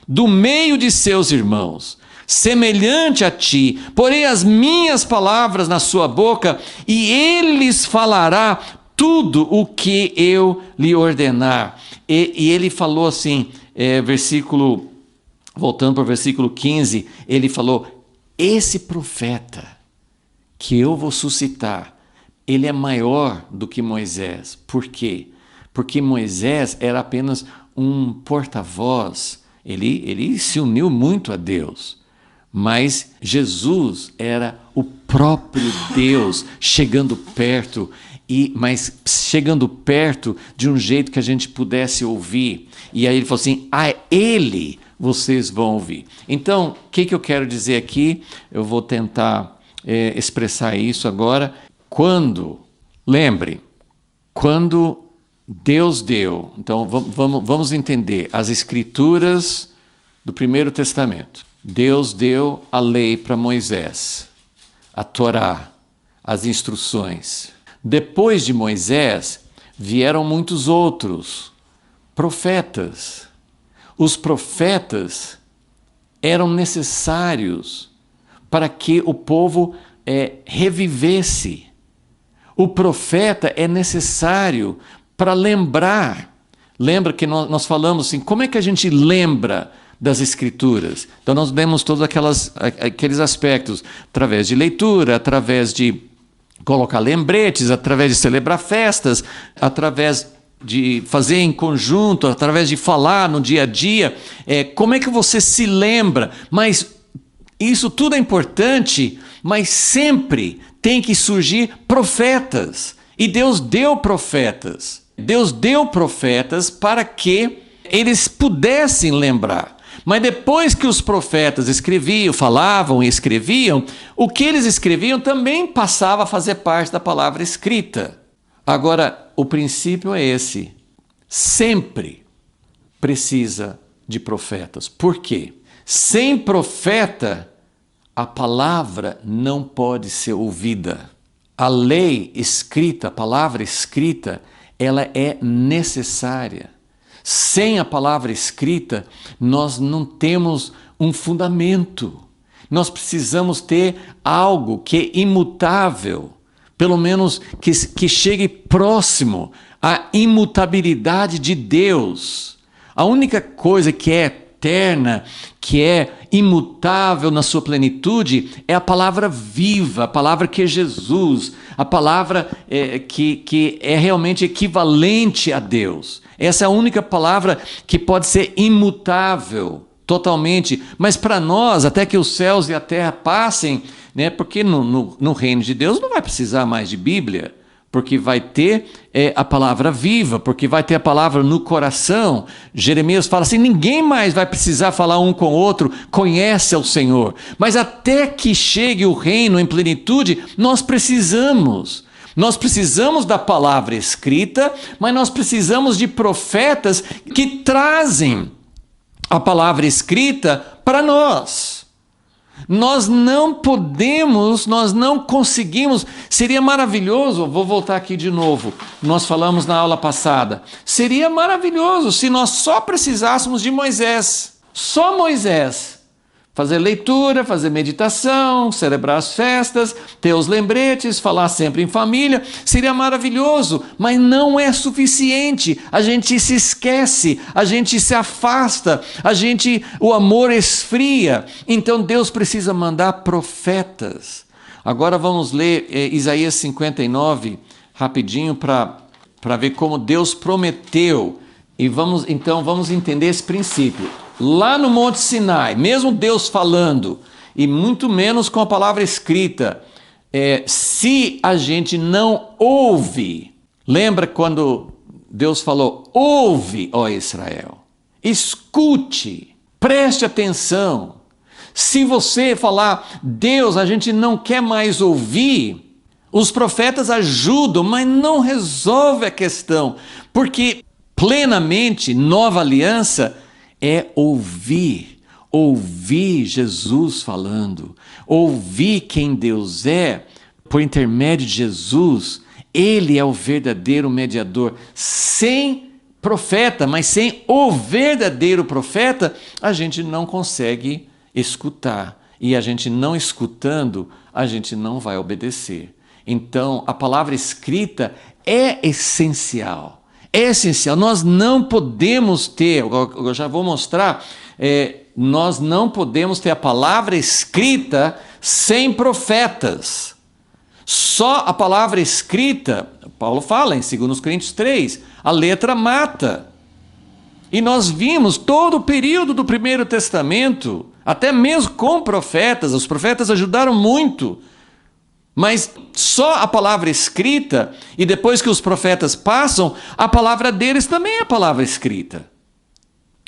do meio de seus irmãos, semelhante a ti, porei as minhas palavras na sua boca e ele lhes falará tudo o que eu lhe ordenar. E ele falou assim, voltando para o versículo 15, ele falou, esse profeta que eu vou suscitar, ele é maior do que Moisés. Por quê? Porque Moisés era apenas um porta-voz, ele se uniu muito a Deus. Mas Jesus era o próprio Deus chegando perto, mas chegando perto de um jeito que a gente pudesse ouvir. E aí ele falou assim, a ele vocês vão ouvir. Então, o que eu quero dizer aqui? Eu vou tentar expressar isso agora. Lembre, quando Deus deu, então vamos entender as escrituras do Primeiro Testamento. Deus deu a lei para Moisés, a Torá, as instruções. Depois de Moisés, vieram muitos outros profetas. Os profetas eram necessários para que o povo revivesse. O profeta é necessário para lembrar. Lembra que nós falamos assim, como é que a gente lembra das Escrituras? Então nós vemos todos aqueles aspectos, através de leitura, através de colocar lembretes, através de celebrar festas, através de fazer em conjunto, através de falar no dia a dia. Como é que você se lembra? Mas isso tudo é importante, mas sempre tem que surgir profetas. E Deus deu profetas. Deus deu profetas para que eles pudessem lembrar. Mas depois que os profetas escreviam, falavam e escreviam, o que eles escreviam também passava a fazer parte da palavra escrita. Agora, o princípio é esse. Sempre precisa de profetas. Por quê? Sem profeta, a palavra não pode ser ouvida. A lei escrita, a palavra escrita, ela é necessária. Sem a palavra escrita, nós não temos um fundamento. Nós precisamos ter algo que é imutável, pelo menos que chegue próximo à imutabilidade de Deus. A única coisa que é eterna, que é imutável na sua plenitude, é a palavra viva, a palavra que é Jesus, a palavra que é realmente equivalente a Deus. Essa é a única palavra que pode ser imutável totalmente, mas para nós, até que os céus e a terra passem, né, porque no reino de Deus não vai precisar mais de Bíblia, porque vai ter a palavra viva, porque vai ter a palavra no coração. Jeremias fala assim, ninguém mais vai precisar falar um com o outro, conhece ao Senhor. Mas até que chegue o reino em plenitude, nós precisamos. Nós precisamos da palavra escrita, mas nós precisamos de profetas que trazem a palavra escrita para nós. Nós não podemos, nós não conseguimos. Seria maravilhoso, vou voltar aqui de novo, nós falamos na aula passada, seria maravilhoso se nós só precisássemos de Moisés, só Moisés. Fazer leitura, fazer meditação, celebrar as festas, ter os lembretes, falar sempre em família, seria maravilhoso, mas não é suficiente. A gente se esquece, a gente se afasta, o amor esfria. Então Deus precisa mandar profetas. Agora vamos ler Isaías 59 rapidinho para ver como Deus prometeu. E vamos entender esse princípio. Lá no Monte Sinai, mesmo Deus falando, e muito menos com a palavra escrita, se a gente não ouve, lembra quando Deus falou, ouve, ó Israel, escute, preste atenção. Se você falar, Deus, a gente não quer mais ouvir, os profetas ajudam, mas não resolve a questão, porque plenamente, nova aliança, é ouvir Jesus falando, ouvir quem Deus é, por intermédio de Jesus. Ele é o verdadeiro mediador. Sem profeta, mas sem o verdadeiro profeta, a gente não consegue escutar. E a gente não escutando, a gente não vai obedecer. Então, a palavra escrita é essencial. É essencial, nós não podemos ter, eu já vou mostrar, nós não podemos ter a palavra escrita sem profetas. Só a palavra escrita, Paulo fala em 2 Coríntios 3, a letra mata. E nós vimos todo o período do Primeiro Testamento, até mesmo com profetas, os profetas ajudaram muito. Mas só a palavra escrita, e depois que os profetas passam, a palavra deles também é a palavra escrita.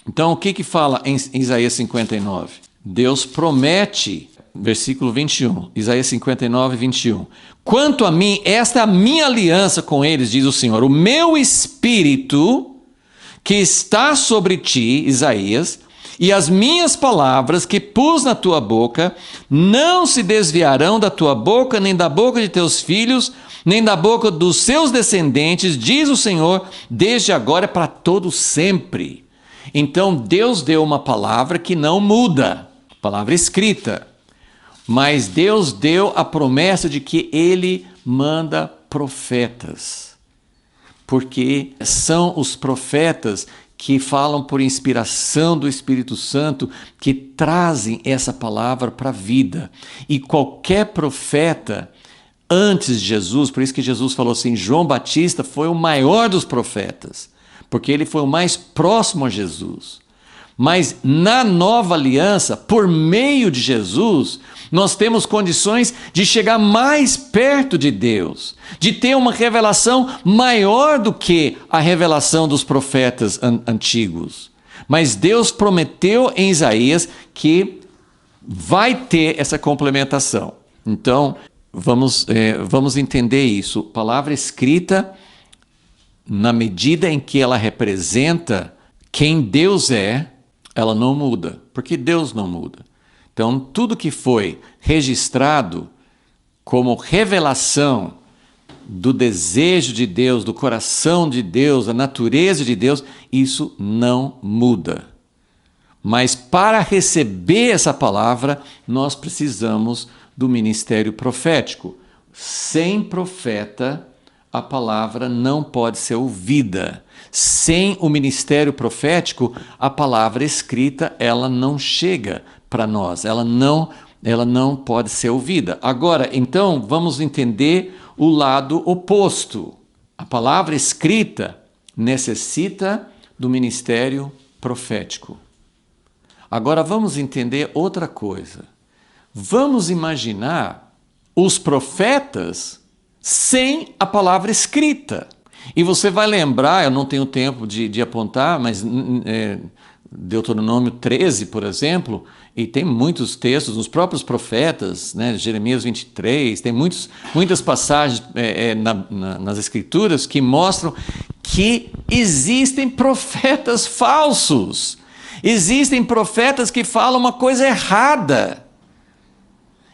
Então o que fala em Isaías 59? Deus promete, versículo 21, Isaías 59, 21. Quanto a mim, esta é a minha aliança com eles, diz o Senhor, o meu espírito que está sobre ti, Isaías, e as minhas palavras que pus na tua boca não se desviarão da tua boca, nem da boca de teus filhos, nem da boca dos seus descendentes, diz o Senhor, desde agora para todo sempre. Então Deus deu uma palavra que não muda, palavra escrita. Mas Deus deu a promessa de que Ele manda profetas. Porque são os profetas que falam por inspiração do Espírito Santo, que trazem essa palavra para a vida. E qualquer profeta antes de Jesus, por isso que Jesus falou assim, João Batista foi o maior dos profetas, porque ele foi o mais próximo a Jesus. Mas na nova aliança, por meio de Jesus, nós temos condições de chegar mais perto de Deus, de ter uma revelação maior do que a revelação dos profetas antigos. Mas Deus prometeu em Isaías que vai ter essa complementação. Então, vamos entender isso. Palavra escrita, na medida em que ela representa quem Deus é, ela não muda, porque Deus não muda. Então, tudo que foi registrado como revelação do desejo de Deus, do coração de Deus, da natureza de Deus, isso não muda. Mas para receber essa palavra, nós precisamos do ministério profético. Sem profeta, a palavra não pode ser ouvida. Sem o ministério profético, a palavra escrita, ela não chega para nós, ela não pode ser ouvida. Agora, então, vamos entender o lado oposto. A palavra escrita necessita do ministério profético. Agora, vamos entender outra coisa. Vamos imaginar os profetas sem a palavra escrita. E você vai lembrar, eu não tenho tempo de apontar, mas Deuteronômio 13, por exemplo, e tem muitos textos nos próprios profetas, né, Jeremias 23, tem muitas passagens nas Escrituras que mostram que existem profetas falsos. Existem profetas que falam uma coisa errada.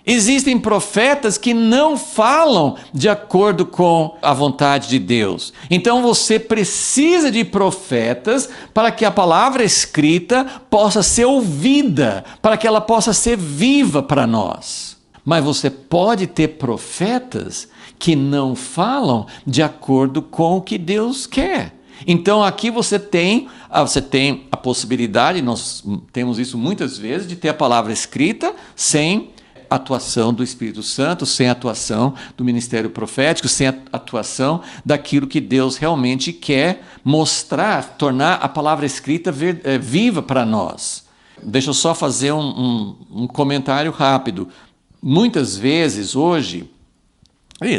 Existem profetas que não falam de acordo com a vontade de Deus. Então você precisa de profetas para que a palavra escrita possa ser ouvida, para que ela possa ser viva para nós. Mas você pode ter profetas que não falam de acordo com o que Deus quer. Então aqui você tem a possibilidade, nós temos isso muitas vezes, de ter a palavra escrita sem atuação do Espírito Santo, sem atuação do ministério profético, sem atuação daquilo que Deus realmente quer mostrar, tornar a palavra escrita viva para nós. Deixa eu só fazer um comentário rápido. Muitas vezes hoje,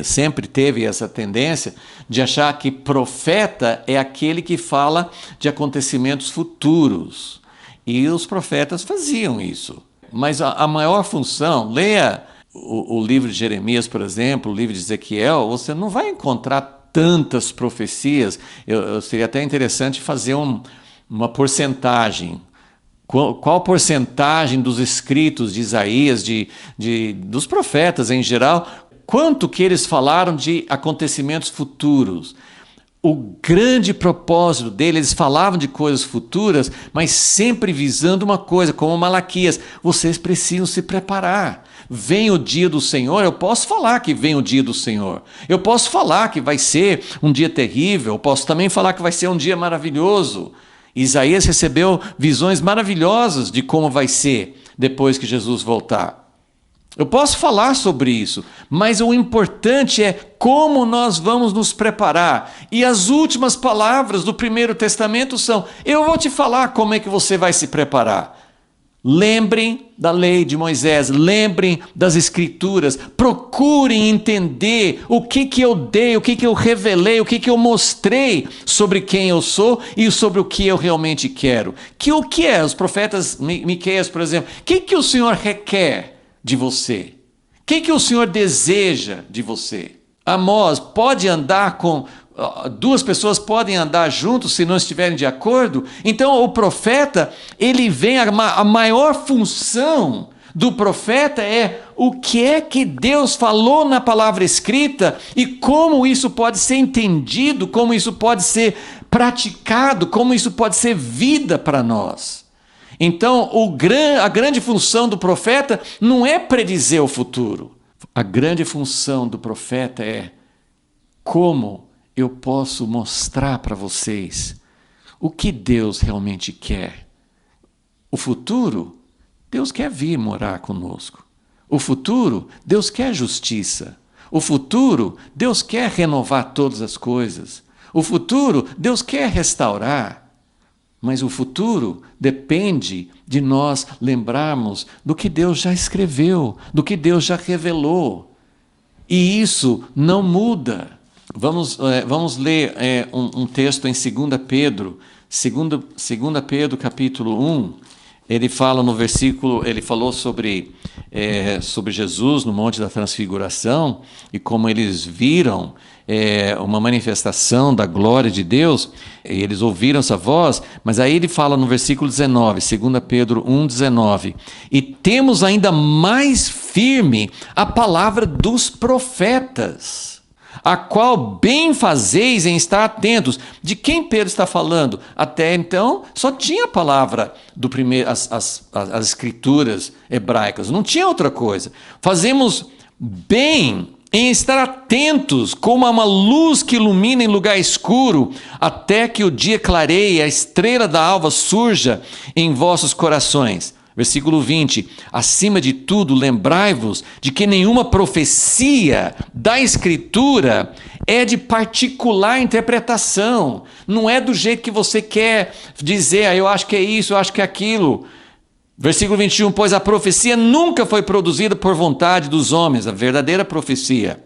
sempre teve essa tendência de achar que profeta é aquele que fala de acontecimentos futuros. E os profetas faziam isso. Mas a maior função, leia o livro de Jeremias, por exemplo, o livro de Ezequiel, você não vai encontrar tantas profecias. Seria até interessante fazer uma porcentagem. Qual porcentagem dos escritos de Isaías, dos profetas em geral, quanto que eles falaram de acontecimentos futuros? O grande propósito deles, eles falavam de coisas futuras, mas sempre visando uma coisa, como Malaquias, vocês precisam se preparar. Vem o dia do Senhor, eu posso falar que vem o dia do Senhor. Eu posso falar que vai ser um dia terrível, eu posso também falar que vai ser um dia maravilhoso. Isaías recebeu visões maravilhosas de como vai ser depois que Jesus voltar. Eu posso falar sobre isso, mas o importante é como nós vamos nos preparar. E as últimas palavras do Primeiro Testamento são: eu vou te falar como é que você vai se preparar. Lembrem da lei de Moisés, lembrem das Escrituras, procurem entender o que eu dei, o que eu revelei, o que eu mostrei sobre quem eu sou e sobre o que eu realmente quero. O que é? Os profetas, Miqueias, por exemplo, o que o Senhor requer de você? O que o Senhor deseja de você? Amós, pode andar com... duas pessoas podem andar juntos se não estiverem de acordo? Então o profeta, ele vem, a maior função do profeta é o que é que Deus falou na palavra escrita e como isso pode ser entendido, como isso pode ser praticado, como isso pode ser vida para nós. Então, a grande função do profeta não é predizer o futuro. A grande função do profeta é como eu posso mostrar para vocês o que Deus realmente quer. O futuro, Deus quer vir morar conosco. O futuro, Deus quer justiça. O futuro, Deus quer renovar todas as coisas. O futuro, Deus quer restaurar. Mas o futuro depende de nós lembrarmos do que Deus já escreveu, do que Deus já revelou. E isso não muda. Vamos ler um texto em 2 Pedro, 2 Pedro capítulo 1. Ele fala no versículo, ele falou sobre Jesus no Monte da Transfiguração e como eles viram uma manifestação da glória de Deus, e eles ouviram essa voz, mas aí ele fala no versículo 19, 2 Pedro 1,19, e temos ainda mais firme a palavra dos profetas, a qual bem fazeis em estar atentos. De quem Pedro está falando? Até então, só tinha a palavra do primeiro, as escrituras hebraicas, não tinha outra coisa. Fazemos bem em estar atentos, como a uma luz que ilumina em lugar escuro, até que o dia clareie e a estrela da alva surja em vossos corações. Versículo 20, acima de tudo, lembrai-vos de que nenhuma profecia da Escritura é de particular interpretação. Não é do jeito que você quer dizer, eu acho que é isso, eu acho que é aquilo. Versículo 21, pois a profecia nunca foi produzida por vontade dos homens, a verdadeira profecia.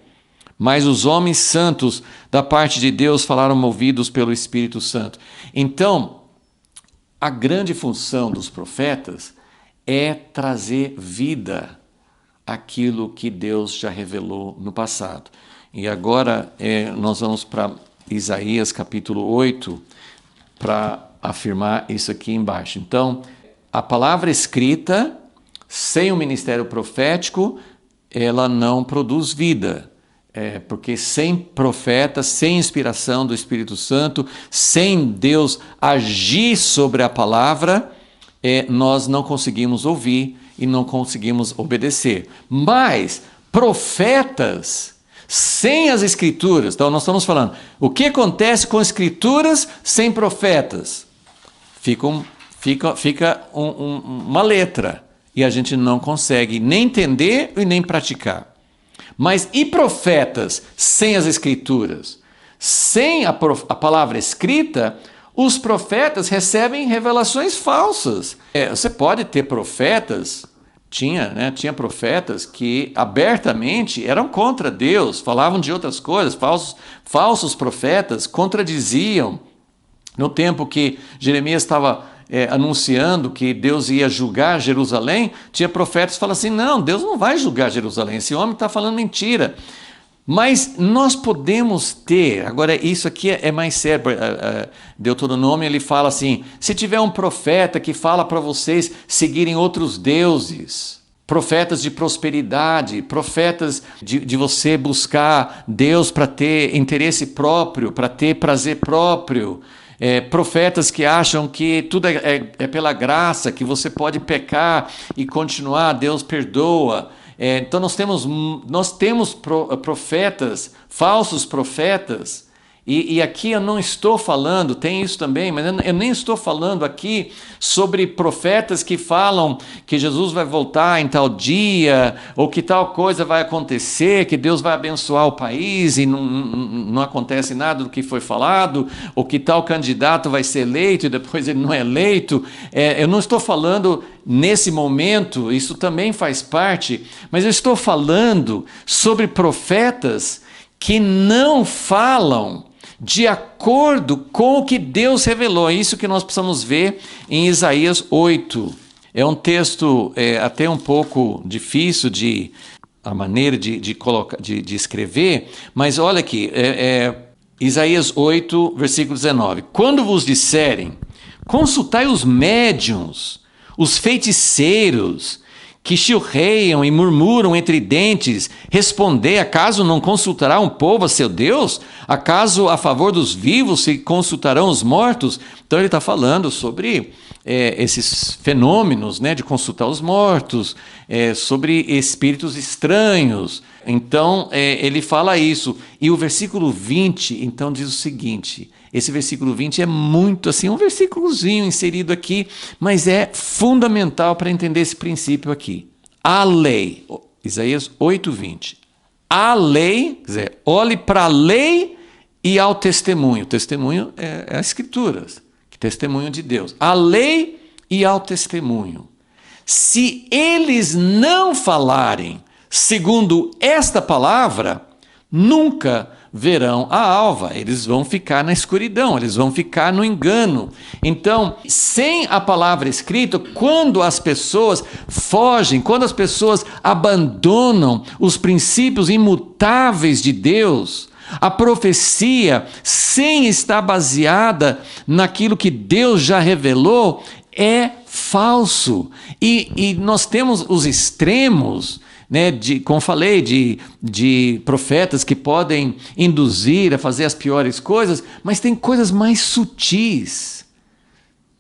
Mas os homens santos da parte de Deus falaram movidos pelo Espírito Santo. Então, a grande função dos profetas é trazer vida àquilo que Deus já revelou no passado. E agora nós vamos para Isaías capítulo 8 para afirmar isso aqui embaixo. Então, a palavra escrita, sem o ministério profético, ela não produz vida. Porque sem profeta, sem inspiração do Espírito Santo, sem Deus agir sobre a palavra, nós não conseguimos ouvir e não conseguimos obedecer. Mas profetas sem as escrituras, então nós estamos falando, o que acontece com escrituras sem profetas? Fica uma letra e a gente não consegue nem entender e nem praticar. Mas e profetas sem as escrituras? Sem a palavra escrita, os profetas recebem revelações falsas. Você pode ter profetas, tinha profetas que abertamente eram contra Deus, falavam de outras coisas, falsos profetas contradiziam. No tempo que Jeremias estava anunciando que Deus ia julgar Jerusalém, tinha profetas que falavam assim, não, Deus não vai julgar Jerusalém, esse homem está falando mentira. Mas nós podemos ter, agora isso aqui é mais sério, Deuteronômio ele fala assim, se tiver um profeta que fala para vocês seguirem outros deuses, profetas de prosperidade, profetas de você buscar Deus para ter interesse próprio, para ter prazer próprio, profetas que acham que tudo é pela graça, que você pode pecar e continuar, Deus perdoa. Então nós temos profetas, falsos profetas, e aqui eu não estou falando, tem isso também, mas eu nem estou falando aqui sobre profetas que falam que Jesus vai voltar em tal dia, ou que tal coisa vai acontecer, que Deus vai abençoar o país e não acontece nada do que foi falado, ou que tal candidato vai ser eleito e depois ele não é eleito. Eu não estou falando nesse momento, isso também faz parte, mas eu estou falando sobre profetas que não falam de acordo com o que Deus revelou. É isso que nós precisamos ver em Isaías 8. É um texto até um pouco difícil a maneira de escrever, mas olha aqui, Isaías 8, versículo 19. Quando vos disserem, consultai os médiuns, os feiticeiros, que chilreiam e murmuram entre dentes, respondei, acaso não consultará um povo a seu Deus? Acaso a favor dos vivos se consultarão os mortos? Então ele está falando sobre esses fenômenos, né, de consultar os mortos, sobre espíritos estranhos. Então ele fala isso. E o versículo 20, então, diz o seguinte, esse versículo 20 é muito assim, um versículozinho inserido aqui, mas é fundamental para entender esse princípio aqui. A lei, Isaías 8:20. A lei, quer dizer, olhe para a lei e ao testemunho. O testemunho é as escrituras, que testemunho de Deus. A lei e ao testemunho. Se eles não falarem segundo esta palavra, nunca verão a alva, eles vão ficar na escuridão, eles vão ficar no engano. Então, sem a palavra escrita, quando as pessoas fogem, quando as pessoas abandonam os princípios imutáveis de Deus, a profecia, sem estar baseada naquilo que Deus já revelou, é falso. E nós temos os extremos, né, como falei, de profetas que podem induzir a fazer as piores coisas, mas tem coisas mais sutis.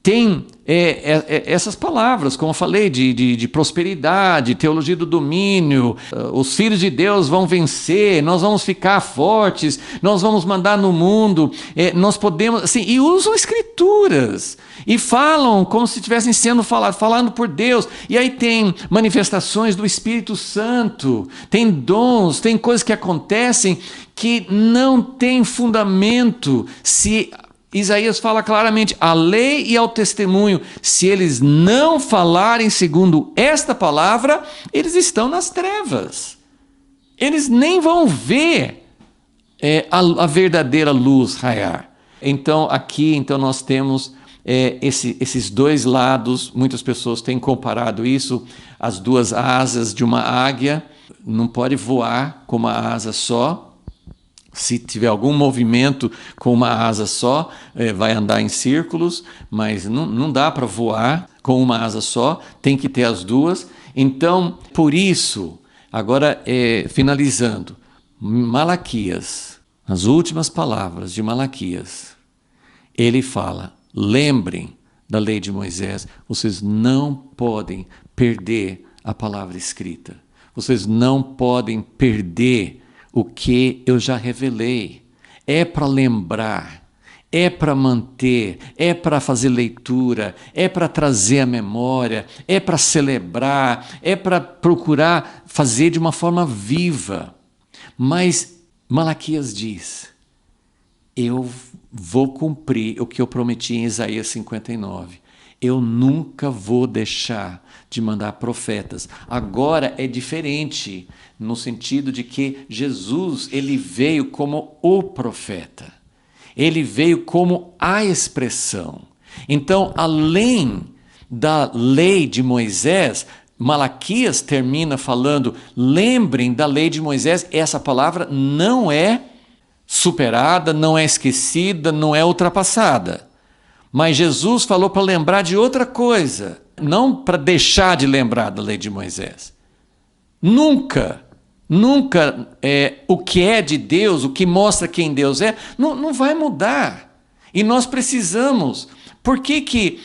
Tem essas palavras, como eu falei, de prosperidade, teologia do domínio, os filhos de Deus vão vencer, nós vamos ficar fortes, nós vamos mandar no mundo, nós podemos, assim, e usam escrituras, e falam como se estivessem sendo falando por Deus, e aí tem manifestações do Espírito Santo, tem dons, tem coisas que acontecem que não tem fundamento. Se Isaías fala claramente, a lei e ao testemunho, se eles não falarem segundo esta palavra, eles estão nas trevas. Eles nem vão ver a verdadeira luz raiar. Então, aqui nós temos esses dois lados. Muitas pessoas têm comparado isso, as duas asas de uma águia. Não pode voar com uma asa só. Se tiver algum movimento com uma asa só, vai andar em círculos, mas não dá para voar com uma asa só, tem que ter as duas. Então, por isso, agora finalizando, Malaquias, as últimas palavras de Malaquias, ele fala, lembrem da lei de Moisés, vocês não podem perder a palavra escrita, vocês não podem perder o que eu já revelei. É para lembrar, é para manter, é para fazer leitura, é para trazer a memória, é para celebrar, é para procurar fazer de uma forma viva. Mas Malaquias diz, eu vou cumprir o que eu prometi em Isaías 59. Eu nunca vou deixar de mandar profetas. Agora é diferente, no sentido de que Jesus, ele veio como o profeta. Ele veio como a expressão. Então, além da lei de Moisés, Malaquias termina falando, lembrem da lei de Moisés. Essa palavra não é superada, não é esquecida, não é ultrapassada. Mas Jesus falou para lembrar de outra coisa, não para deixar de lembrar da lei de Moisés. Nunca o que é de Deus, o que mostra quem Deus é, não vai mudar. E nós precisamos. Por que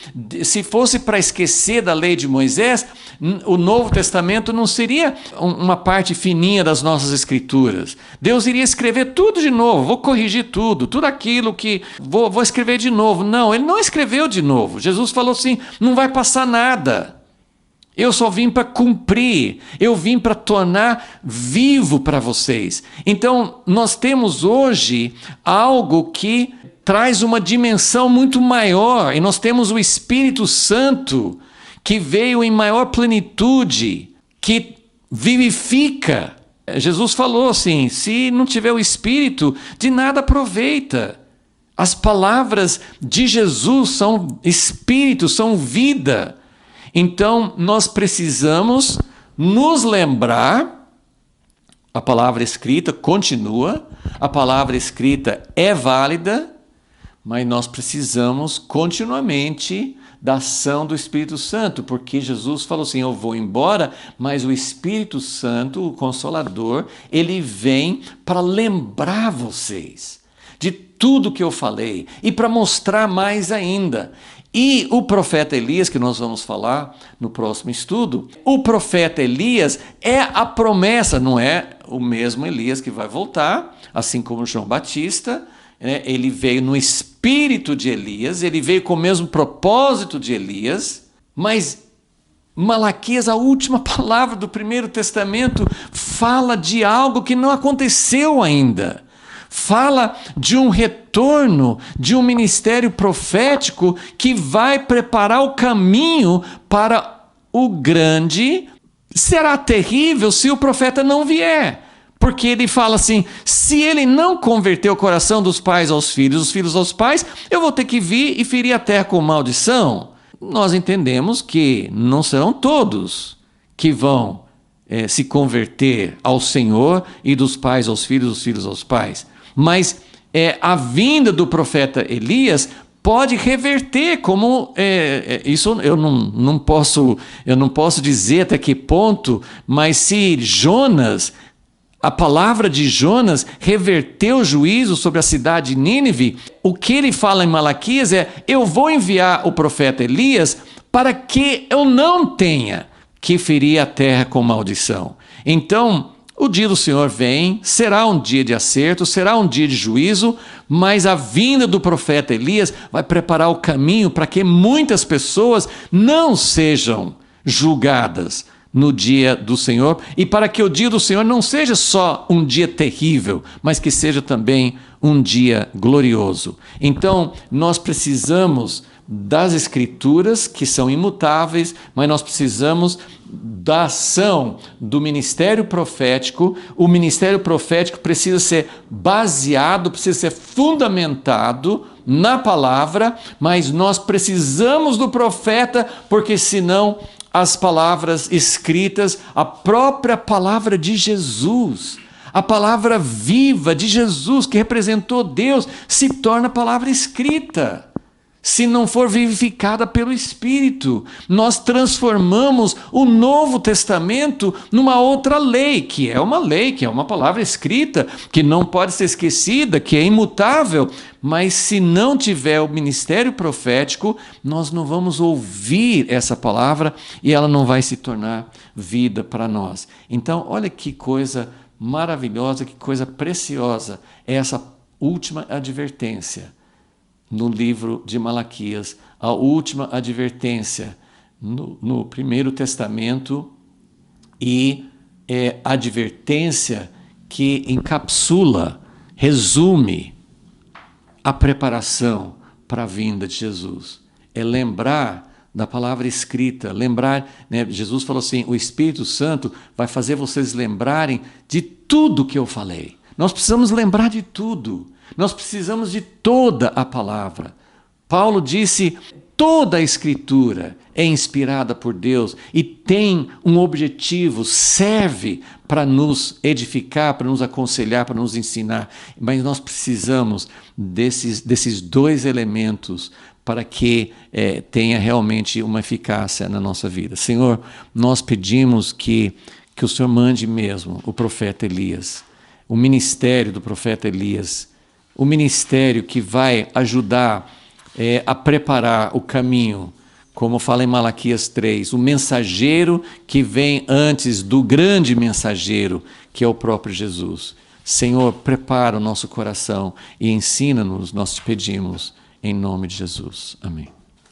se fosse para esquecer da lei de Moisés, o Novo Testamento não seria uma parte fininha das nossas escrituras? Deus iria escrever tudo de novo, vou corrigir tudo aquilo que vou escrever de novo. Não, ele não escreveu de novo. Jesus falou assim, não vai passar nada. Eu só vim para cumprir, eu vim para tornar vivo para vocês. Então, nós temos hoje algo que traz uma dimensão muito maior, e nós temos o Espírito Santo, que veio em maior plenitude, que vivifica. Jesus falou assim, se não tiver o Espírito, de nada aproveita. As palavras de Jesus são Espírito, são vida. Então, nós precisamos nos lembrar, a palavra escrita continua, a palavra escrita é válida, mas nós precisamos continuamente da ação do Espírito Santo, porque Jesus falou assim: eu vou embora, mas o Espírito Santo, o Consolador, ele vem para lembrar vocês de tudo que eu falei e para mostrar mais ainda. E o profeta Elias, que nós vamos falar no próximo estudo, o profeta Elias é a promessa, não é o mesmo Elias que vai voltar, assim como João Batista, né? Ele veio no espírito de Elias, ele veio com o mesmo propósito de Elias, mas Malaquias, a última palavra do Primeiro Testamento, fala de algo que não aconteceu ainda. Fala de um retorno, de um ministério profético que vai preparar o caminho para o grande. Será terrível se o profeta não vier. Porque ele fala assim: se ele não converter o coração dos pais aos filhos, os filhos aos pais, eu vou ter que vir e ferir a terra com maldição. Nós entendemos que não serão todos que vão se converter ao Senhor, e dos pais aos filhos, dos filhos aos pais. Mas a vinda do profeta Elias pode reverter, como isso eu não posso dizer até que ponto, mas se Jonas, a palavra de Jonas reverteu o juízo sobre a cidade de Nínive, o que ele fala em Malaquias é: eu vou enviar o profeta Elias para que eu não tenha que ferir a terra com maldição. Então, o dia do Senhor vem, será um dia de acerto, será um dia de juízo, mas a vinda do profeta Elias vai preparar o caminho para que muitas pessoas não sejam julgadas no dia do Senhor, e para que o dia do Senhor não seja só um dia terrível, mas que seja também um dia glorioso. Então, nós precisamos das Escrituras, que são imutáveis, mas nós precisamos da ação do ministério profético. O ministério profético precisa ser baseado, precisa ser fundamentado na palavra, mas nós precisamos do profeta, porque senão as palavras escritas, a própria palavra de Jesus, a palavra viva de Jesus, que representou Deus, se torna palavra escrita. Se não for vivificada pelo Espírito, nós transformamos o Novo Testamento numa outra lei, que é uma palavra escrita, que não pode ser esquecida, que é imutável, mas se não tiver o ministério profético, nós não vamos ouvir essa palavra e ela não vai se tornar vida para nós. Então, olha que coisa maravilhosa, que coisa preciosa é essa última advertência no livro de Malaquias, a última advertência no Primeiro Testamento, e advertência que encapsula, resume a preparação para a vinda de Jesus. É lembrar da palavra escrita, lembrar, né? Jesus falou assim: o Espírito Santo vai fazer vocês lembrarem de tudo que eu falei. Nós precisamos lembrar de tudo. Nós precisamos de toda a palavra. Paulo disse: toda a Escritura é inspirada por Deus e tem um objetivo, serve para nos edificar, para nos aconselhar, para nos ensinar. Mas nós precisamos desses dois elementos para que tenha realmente uma eficácia na nossa vida. Senhor, nós pedimos que o Senhor mande mesmo o profeta Elias, o ministério do profeta Elias, o ministério que vai ajudar a preparar o caminho, como fala em Malaquias 3, o mensageiro que vem antes do grande mensageiro, que é o próprio Jesus. Senhor, prepara o nosso coração e ensina-nos, nós te pedimos, em nome de Jesus. Amém.